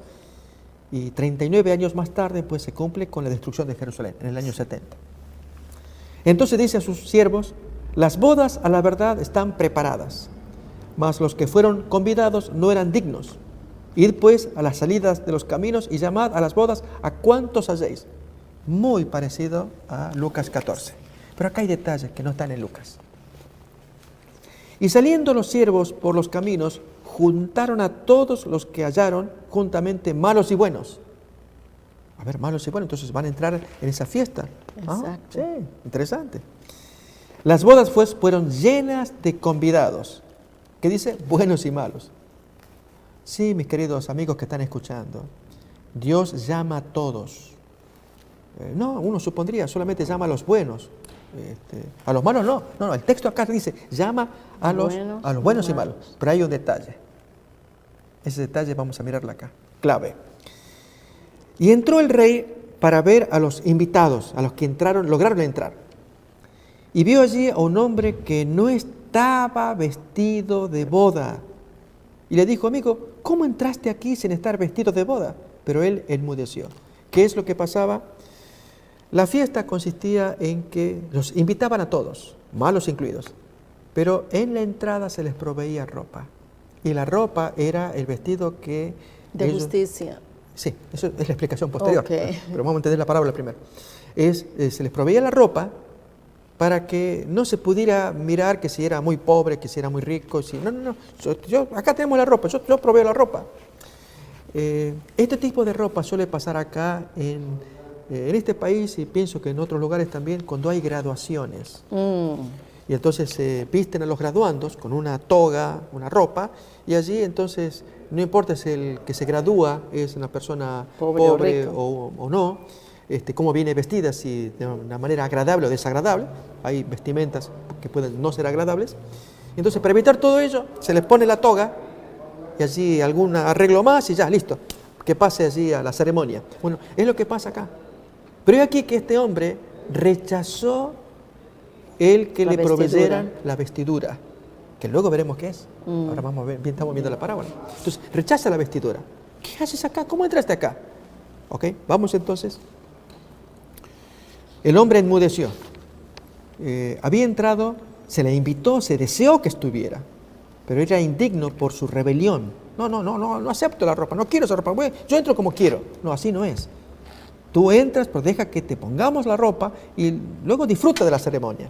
y 39 años más tarde pues se cumple con la destrucción de Jerusalén, en el año 70. Entonces dice a sus siervos, las bodas a la verdad están preparadas, mas los que fueron convidados no eran dignos. Id pues a las salidas de los caminos y llamad a las bodas a cuantos halléis. Muy parecido a Lucas 14. Pero acá hay detalles que no están en Lucas. Y saliendo los siervos por los caminos, juntaron a todos los que hallaron juntamente malos y buenos. A ver, malos y buenos, entonces van a entrar en esa fiesta. Exacto. Sí, interesante. Las bodas fueron llenas de convidados. ¿Qué dice? Buenos y malos. Sí, mis queridos amigos que están escuchando, Dios llama a todos. No, uno supondría, solamente llama a los buenos. A los malos no. No, el texto acá dice, llama a los buenos y malos. Pero hay un detalle. Ese detalle vamos a mirarlo acá. Clave. Y entró el rey para ver a los invitados, a los que lograron entrar. Y vio allí a un hombre que no estaba vestido de boda. Y le dijo, amigo, ¿cómo entraste aquí sin estar vestido de boda? Pero él enmudeció. ¿Qué es lo que pasaba? La fiesta consistía en que los invitaban a todos, malos incluidos, pero en la entrada se les proveía ropa. Y la ropa era el vestido que... De justicia. Sí, eso es la explicación posterior. Okay. Pero vamos a entender la parábola primero. Se les proveía la ropa para que no se pudiera mirar que si era muy pobre, que si era muy rico. No. Acá tenemos la ropa, yo proveo la ropa. Este tipo de ropa suele pasar acá en este país y pienso que en otros lugares también cuando hay graduaciones. Y entonces se visten a los graduandos con una toga, una ropa, y allí entonces no importa si el que se gradúa es una persona pobre o no, cómo viene vestida, si de una manera agradable o desagradable, hay vestimentas que pueden no ser agradables. Entonces para evitar todo ello se les pone la toga y allí algún arreglo más y ya, listo, que pase allí a la ceremonia. Bueno, es lo que pasa acá. Pero hay aquí que este hombre rechazó el que le proveyeran la vestidura, que luego veremos qué es. Ahora vamos a ver, estamos viendo la parábola. Entonces, rechaza la vestidura. ¿Qué haces acá? ¿Cómo entraste acá? Ok, vamos entonces. El hombre enmudeció. Había entrado, se le invitó, se deseó que estuviera, pero era indigno por su rebelión. No acepto la ropa, no quiero esa ropa, yo entro como quiero. No, así no es. Tú entras, pero deja que te pongamos la ropa y luego disfruta de la ceremonia.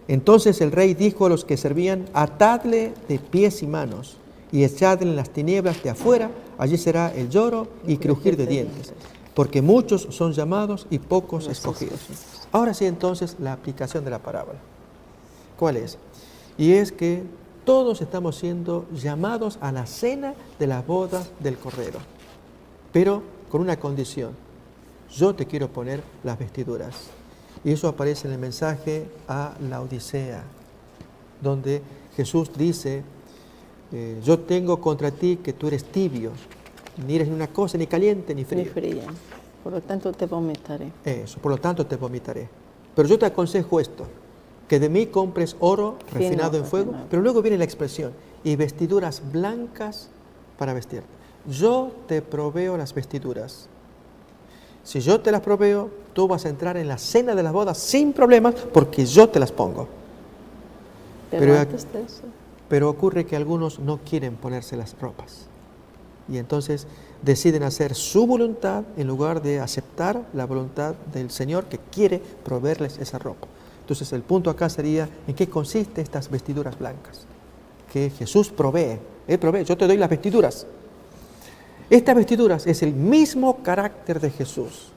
Entonces el rey dijo a los que servían, atadle de pies y manos y echadle en las tinieblas de afuera, allí será el lloro y crujir de dientes, porque muchos son llamados y pocos escogidos. Ahora sí, entonces, la aplicación de la parábola. ¿Cuál es? Y es que todos estamos siendo llamados a la cena de la boda del Cordero, pero con una condición: yo te quiero poner las vestiduras. Y eso aparece en el mensaje a la Odisea, donde Jesús dice, yo tengo contra ti que tú eres tibio, ni eres ni una cosa, ni caliente, ni frío. Ni fría. Por lo tanto te vomitaré. Eso, por lo tanto te vomitaré. Pero yo te aconsejo esto, que de mí compres oro refinado en fuego, pero luego viene la expresión, y vestiduras blancas para vestirte. Yo te proveo las vestiduras. Si yo te las proveo, tú vas a entrar en la cena de las bodas sin problemas porque yo te las pongo. Pero antes de eso, Pero ocurre que algunos no quieren ponerse las ropas. Y entonces deciden hacer su voluntad en lugar de aceptar la voluntad del Señor que quiere proveerles esa ropa. Entonces el punto acá sería en qué consiste estas vestiduras blancas. Que Jesús provee. Él provee, yo te doy las vestiduras. Estas vestiduras es el mismo carácter de Jesús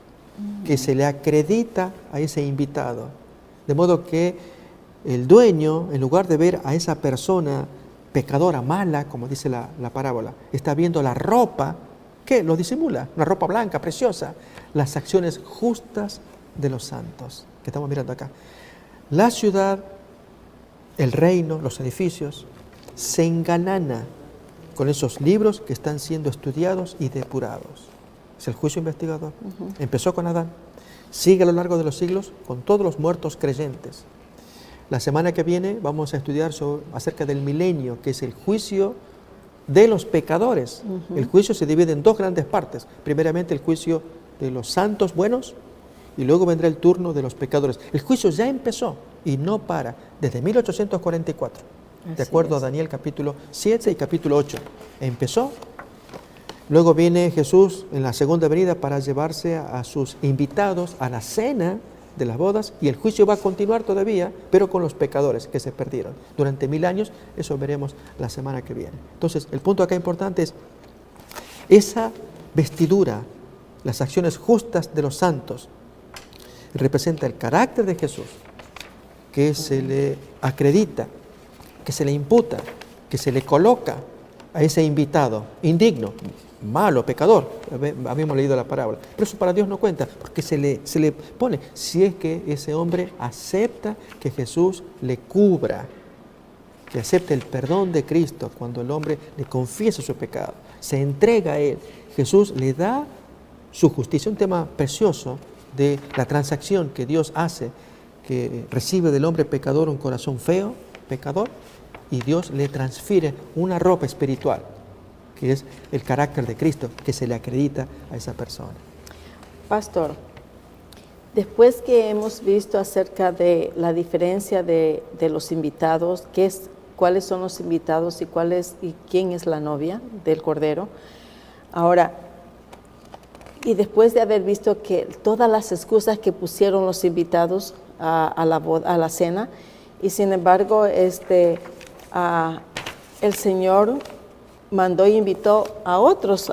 que se le acredita a ese invitado. De modo que el dueño, en lugar de ver a esa persona pecadora, mala, como dice la parábola, está viendo la ropa que lo disimula, una ropa blanca, preciosa, las acciones justas de los santos, que estamos mirando acá. La ciudad, el reino, los edificios, se engalana con esos libros que están siendo estudiados y depurados. Es el juicio investigador. Empezó con Adán, sigue a lo largo de los siglos con todos los muertos creyentes. La semana que viene vamos a estudiar acerca del milenio, que es el juicio de los pecadores. El juicio se divide en dos grandes partes. Primeramente el juicio de los santos buenos y luego vendrá el turno de los pecadores. El juicio ya empezó y no para desde 1844, de acuerdo a Daniel capítulo 7 y capítulo 8. Empezó. Luego viene Jesús en la segunda venida para llevarse a sus invitados a la cena de las bodas, y el juicio va a continuar todavía, pero con los pecadores que se perdieron durante 1000 años. Eso veremos la semana que viene. Entonces, el punto acá importante es esa vestidura, las acciones justas de los santos, representa el carácter de Jesús, que se le acredita, que se le imputa, que se le coloca a ese invitado indigno, malo, pecador. Habíamos leído la parábola, pero eso para Dios no cuenta, porque se le pone, si es que ese hombre acepta que Jesús le cubra, que acepte el perdón de Cristo cuando el hombre le confiesa su pecado, se entrega a Él, Jesús le da su justicia. Un tema precioso de la transacción que Dios hace, que recibe del hombre pecador un corazón feo, pecador, y Dios le transfiere una ropa espiritual, que es el carácter de Cristo, que se le acredita a esa persona. Pastor, después que hemos visto acerca de la diferencia de los invitados, cuáles son los invitados y quién es la novia del Cordero, ahora, y después de haber visto que todas las excusas que pusieron los invitados a la cena, y sin embargo el Señor mandó y invitó a otros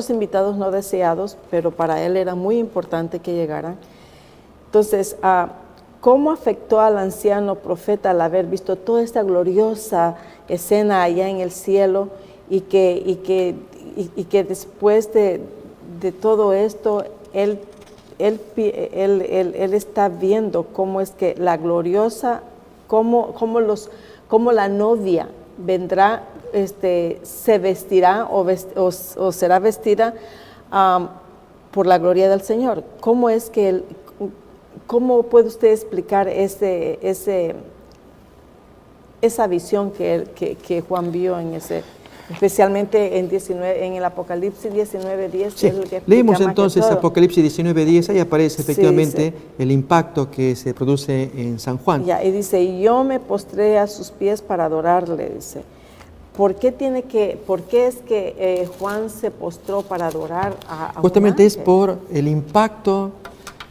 invitados no deseados, pero para Él era muy importante que llegaran. Entonces, ¿cómo afectó al anciano profeta al haber visto toda esta gloriosa escena allá en el cielo, y que después de todo esto, él está viendo cómo es que la gloriosa, cómo la novia vendrá, se vestirá o será vestida por la gloria del Señor? ¿Cómo puede usted explicar esa visión que Juan vio especialmente en el Apocalipsis 19:10? Sí. Leímos entonces Apocalipsis 19:10, ahí aparece efectivamente el impacto que se produce en San Juan. Ya, y dice, y yo me postré a sus pies para adorarle, dice. ¿Por qué es que Juan se postró para adorar a Justamente es ángel? por el impacto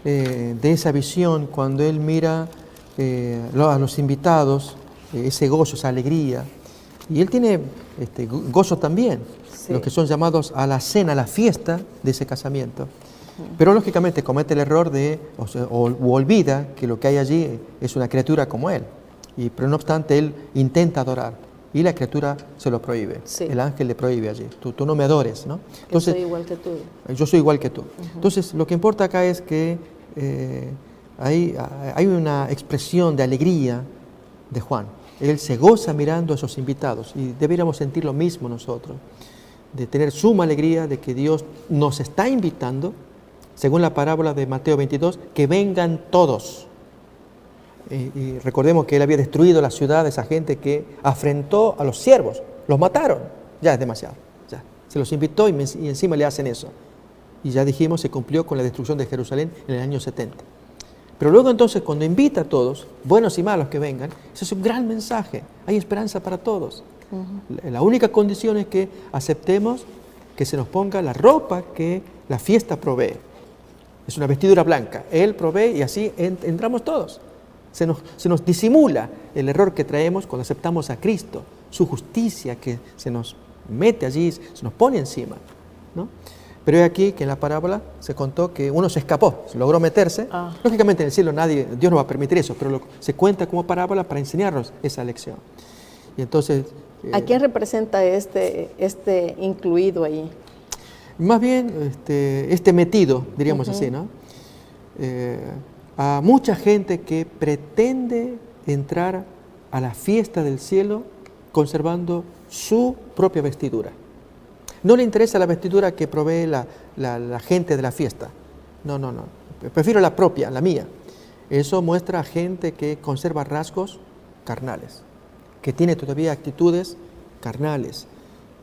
de esa visión, cuando él mira a los invitados, ese gozo, esa alegría. Y él tiene gozo también, los que son llamados a la cena, a la fiesta de ese casamiento. Pero lógicamente comete el error o olvida que lo que hay allí es una criatura como él. Pero no obstante, él intenta adorar. Y la criatura se lo prohíbe. Sí. El ángel le prohíbe allí. Tú no me adores, ¿no? Entonces, yo soy igual que tú. Yo soy igual que tú. Entonces, lo que importa acá es que hay una expresión de alegría de Juan. Él se goza mirando a esos invitados, y deberíamos sentir lo mismo nosotros, de tener suma alegría de que Dios nos está invitando, según la parábola de Mateo 22, que vengan todos. Y recordemos que él había destruido la ciudad de esa gente que afrentó a los siervos, los mataron. Ya es demasiado, ya. Se los invitó y encima le hacen eso. y ya dijimos, se cumplió con la destrucción de Jerusalén en el año 70. Pero luego entonces, cuando invita a todos, buenos y malos que vengan, ese es un gran mensaje, hay esperanza para todos. La única condición es que aceptemos que se nos ponga la ropa que la fiesta provee. Es una vestidura blanca, Él provee y así entramos todos. Se nos disimula el error que traemos cuando aceptamos a Cristo, su justicia que se nos mete allí, se nos pone encima, ¿no? Pero es aquí que en la parábola se contó que uno se escapó, se logró meterse. Lógicamente en el cielo Dios no va a permitir eso, pero se cuenta como parábola para enseñarnos esa lección. Y entonces... ¿A quién representa este incluido ahí? Más bien este metido, diríamos así, ¿no? A mucha gente que pretende entrar a la fiesta del cielo conservando su propia vestidura. No le interesa la vestidura que provee la gente de la fiesta. No. Prefiero la propia, la mía. Eso muestra a gente que conserva rasgos carnales, que tiene todavía actitudes carnales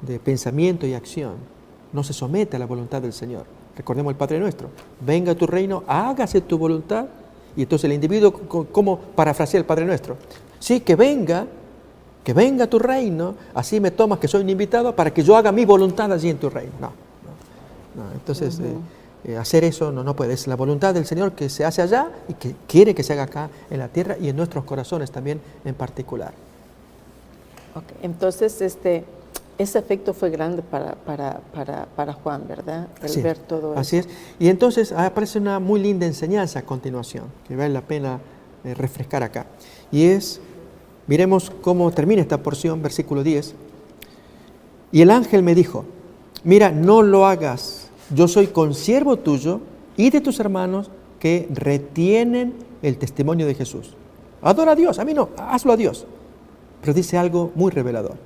de pensamiento y acción. No se somete a la voluntad del Señor. Recordemos el Padre Nuestro. Venga tu reino, hágase tu voluntad. Y entonces el individuo, ¿cómo parafrasea el Padre Nuestro? Sí, que venga tu reino, así me tomas que soy un invitado para que yo haga mi voluntad allí en tu reino. No. Entonces, hacer eso no puede. Es la voluntad del Señor que se hace allá y que quiere que se haga acá en la tierra y en nuestros corazones también en particular. Okay. Entonces, ese efecto fue grande para Juan, ¿verdad? El ver todo eso. Así es. Y entonces aparece una muy linda enseñanza a continuación, que vale la pena refrescar acá. Y es, miremos cómo termina esta porción, versículo 10. Y el ángel me dijo, mira, no lo hagas, yo soy consiervo tuyo y de tus hermanos que retienen el testimonio de Jesús. Adora a Dios, a mí no, hazlo a Dios. Pero dice algo muy revelador,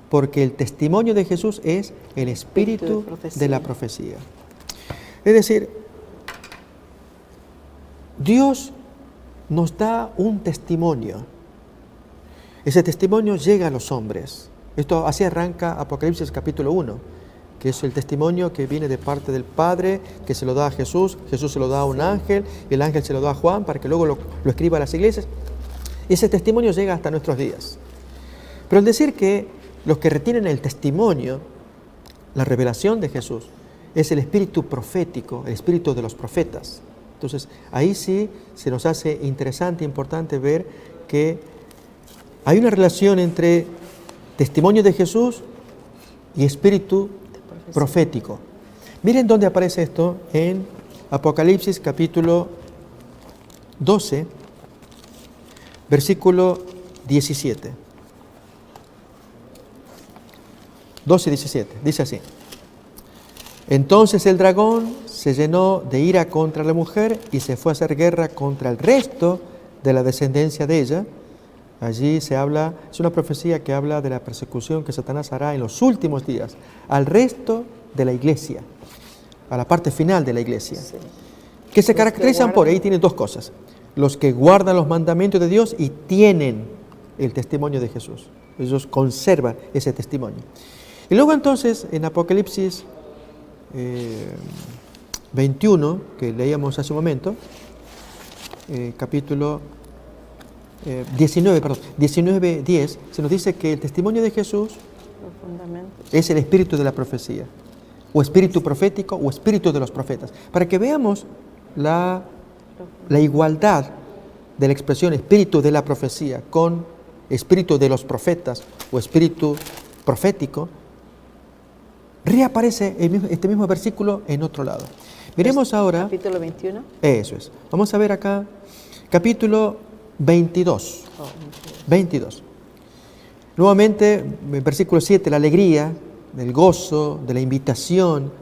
porque el testimonio de Jesús es el espíritu de la profecía. Es decir, Dios nos da un testimonio. Ese testimonio llega a los hombres. Esto así arranca Apocalipsis capítulo 1, que es el testimonio que viene de parte del Padre, que se lo da a Jesús, Jesús se lo da a un ángel, y el ángel se lo da a Juan para que luego lo escriba a las iglesias. Y ese testimonio llega hasta nuestros días. Pero al decir que los que retienen el testimonio, la revelación de Jesús, es el espíritu profético, el espíritu de los profetas. Entonces, ahí sí se nos hace interesante e importante ver que hay una relación entre testimonio de Jesús y espíritu profético. Miren dónde aparece esto en Apocalipsis capítulo 12, versículo 17. 12:17, dice así. Entonces el dragón se llenó de ira contra la mujer y se fue a hacer guerra contra el resto de la descendencia de ella. Allí se habla, es una profecía que habla de la persecución que Satanás hará en los últimos días al resto de la iglesia, a la parte final de la iglesia, que se caracterizan por, ahí tienen dos cosas: los que guardan los mandamientos de Dios y tienen el testimonio de Jesús. Ellos conservan ese testimonio. Y luego entonces en Apocalipsis 21, que leíamos hace un momento, capítulo 19:10, se nos dice que el testimonio de Jesús es el espíritu de la profecía, o espíritu profético, o espíritu de los profetas, para que veamos la igualdad de la expresión espíritu de la profecía con espíritu de los profetas o espíritu profético. Reaparece este mismo versículo en otro lado. Miremos ahora... Capítulo 21. Eso es. Vamos a ver acá, capítulo 22. 22. Nuevamente, versículo 7, la alegría, del gozo, de la invitación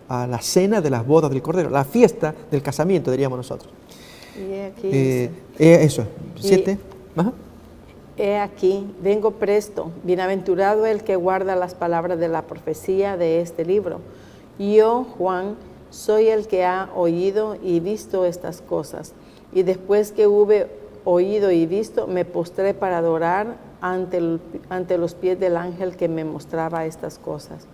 a la cena de las bodas del Cordero, la fiesta del casamiento, diríamos nosotros. Y aquí eso, 7. Ajá. He aquí, vengo presto, bienaventurado el que guarda las palabras de la profecía de este libro. Yo, Juan, soy el que ha oído y visto estas cosas. Y después que hube oído y visto, me postré para adorar ante los pies del ángel que me mostraba estas cosas.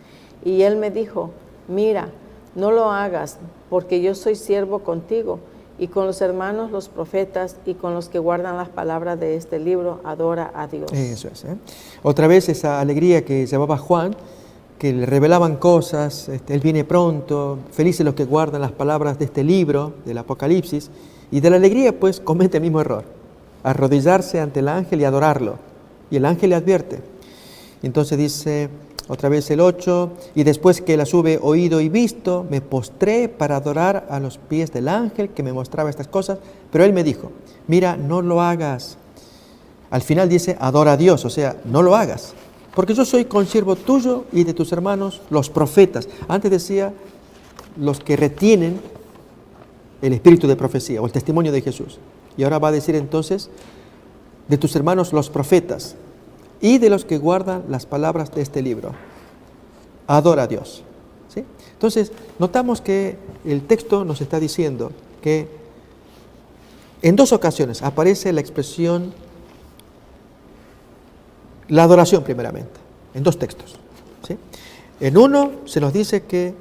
Y él me dijo, mira, no lo hagas, porque yo soy siervo contigo, y con los hermanos, los profetas, y con los que guardan las palabras de este libro, adora a Dios. Eso es. Otra vez esa alegría que llevaba Juan, que le revelaban cosas, Él viene pronto, felices los que guardan las palabras de este libro, del Apocalipsis, y de la alegría pues comete el mismo error, arrodillarse ante el ángel y adorarlo, y el ángel le advierte. Entonces dice otra vez el 8, y después que las hube oído y visto, me postré para adorar a los pies del ángel que me mostraba estas cosas, pero él me dijo, mira, no lo hagas. Al final dice, adora a Dios, o sea, no lo hagas, porque yo soy consiervo tuyo y de tus hermanos, los profetas. Antes decía, los que retienen el espíritu de profecía o el testimonio de Jesús. Y ahora va a decir entonces, de tus hermanos, los profetas, y de los que guardan las palabras de este libro. Adora a Dios. ¿Sí? Entonces, notamos que el texto nos está diciendo que en dos ocasiones aparece la expresión, la adoración primeramente, en dos textos. ¿Sí? En uno se nos dice que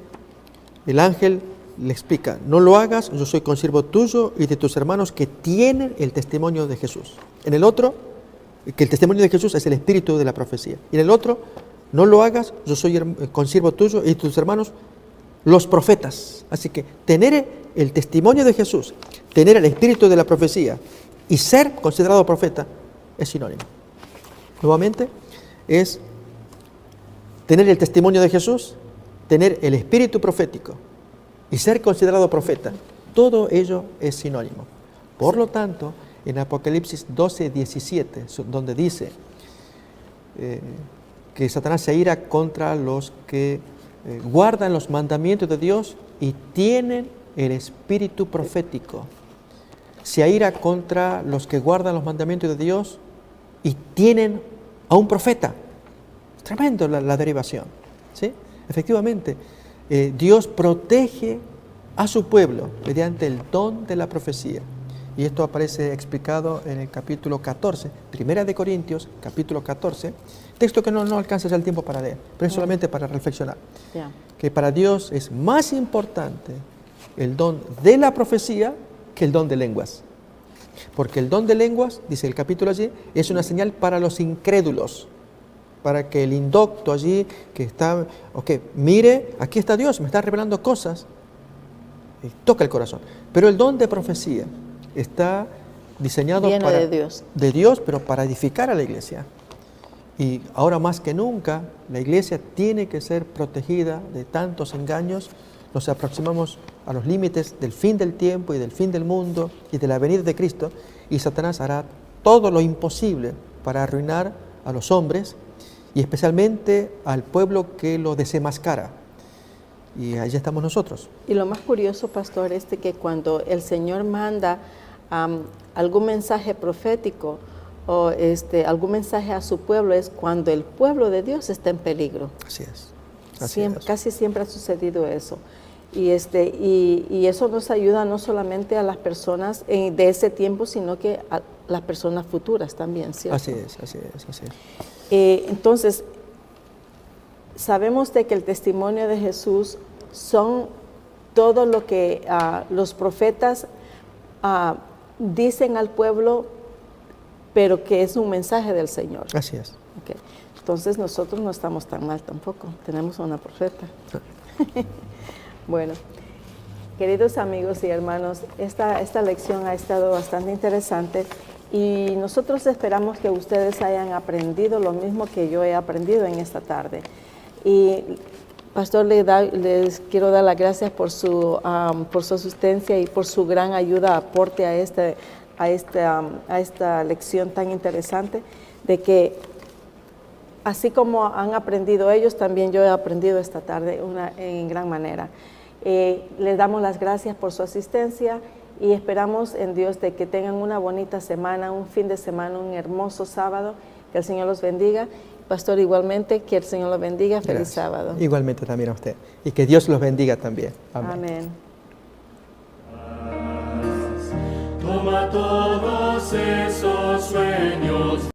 el ángel le explica, no lo hagas, yo soy consiervo tuyo y de tus hermanos que tienen el testimonio de Jesús. En el otro, que el testimonio de Jesús es el espíritu de la profecía. Y en el otro, no lo hagas, yo soy consiervo tuyo y tus hermanos, los profetas. Así que tener el testimonio de Jesús, tener el espíritu de la profecía y ser considerado profeta es sinónimo. Nuevamente, es tener el testimonio de Jesús, tener el espíritu profético y ser considerado profeta. Todo ello es sinónimo. Por lo tanto, en Apocalipsis 12:17, donde dice que Satanás se ira contra los que guardan los mandamientos de Dios y tienen el espíritu profético. Se aira contra los que guardan los mandamientos de Dios y tienen a un profeta. Tremendo la derivación. ¿Sí? Efectivamente, Dios protege a su pueblo mediante el don de la profecía. Y esto aparece explicado en el capítulo 14, Primera de Corintios, capítulo 14, texto que no alcanza ya el tiempo para leer, pero es solamente para reflexionar. Yeah. Que para Dios es más importante el don de la profecía que el don de lenguas. Porque el don de lenguas, dice el capítulo allí, es una señal para los incrédulos, para que el indocto allí que está, mire, aquí está Dios, me está revelando cosas, y toca el corazón. Pero el don de profecía está diseñado Viene para, de Dios, pero para edificar a la iglesia. Y ahora más que nunca, la iglesia tiene que ser protegida de tantos engaños. Nos aproximamos a los límites del fin del tiempo y del fin del mundo y de la venida de Cristo, y Satanás hará todo lo imposible para arruinar a los hombres y especialmente al pueblo que lo desenmascara. Y allí estamos nosotros. Y lo más curioso, pastor, es de que cuando el Señor manda algún mensaje profético o algún mensaje a su pueblo, es cuando el pueblo de Dios está en peligro. Así es. Casi siempre ha sucedido eso. Y eso nos ayuda no solamente a las personas de ese tiempo, sino que a las personas futuras también, ¿cierto? Así es. Entonces, sabemos de que el testimonio de Jesús son todo lo que los profetas dicen al pueblo, pero que es un mensaje del Señor. Así es. Okay. Entonces nosotros no estamos tan mal tampoco, tenemos una profeta. Bueno, queridos amigos y hermanos, esta lección ha estado bastante interesante y nosotros esperamos que ustedes hayan aprendido lo mismo que yo he aprendido en esta tarde. Y pastor, les quiero dar las gracias por su asistencia y por su gran ayuda, aporte a esta lección tan interesante, de que así como han aprendido ellos, también yo he aprendido esta tarde en gran manera. Les damos las gracias por su asistencia y esperamos en Dios de que tengan una bonita semana, un fin de semana, un hermoso sábado. Que el Señor los bendiga. Pastor, igualmente, que el Señor los bendiga. Feliz sábado. Igualmente también a usted. Y que Dios los bendiga también. Amén. Amén. Toma todos esos sueños.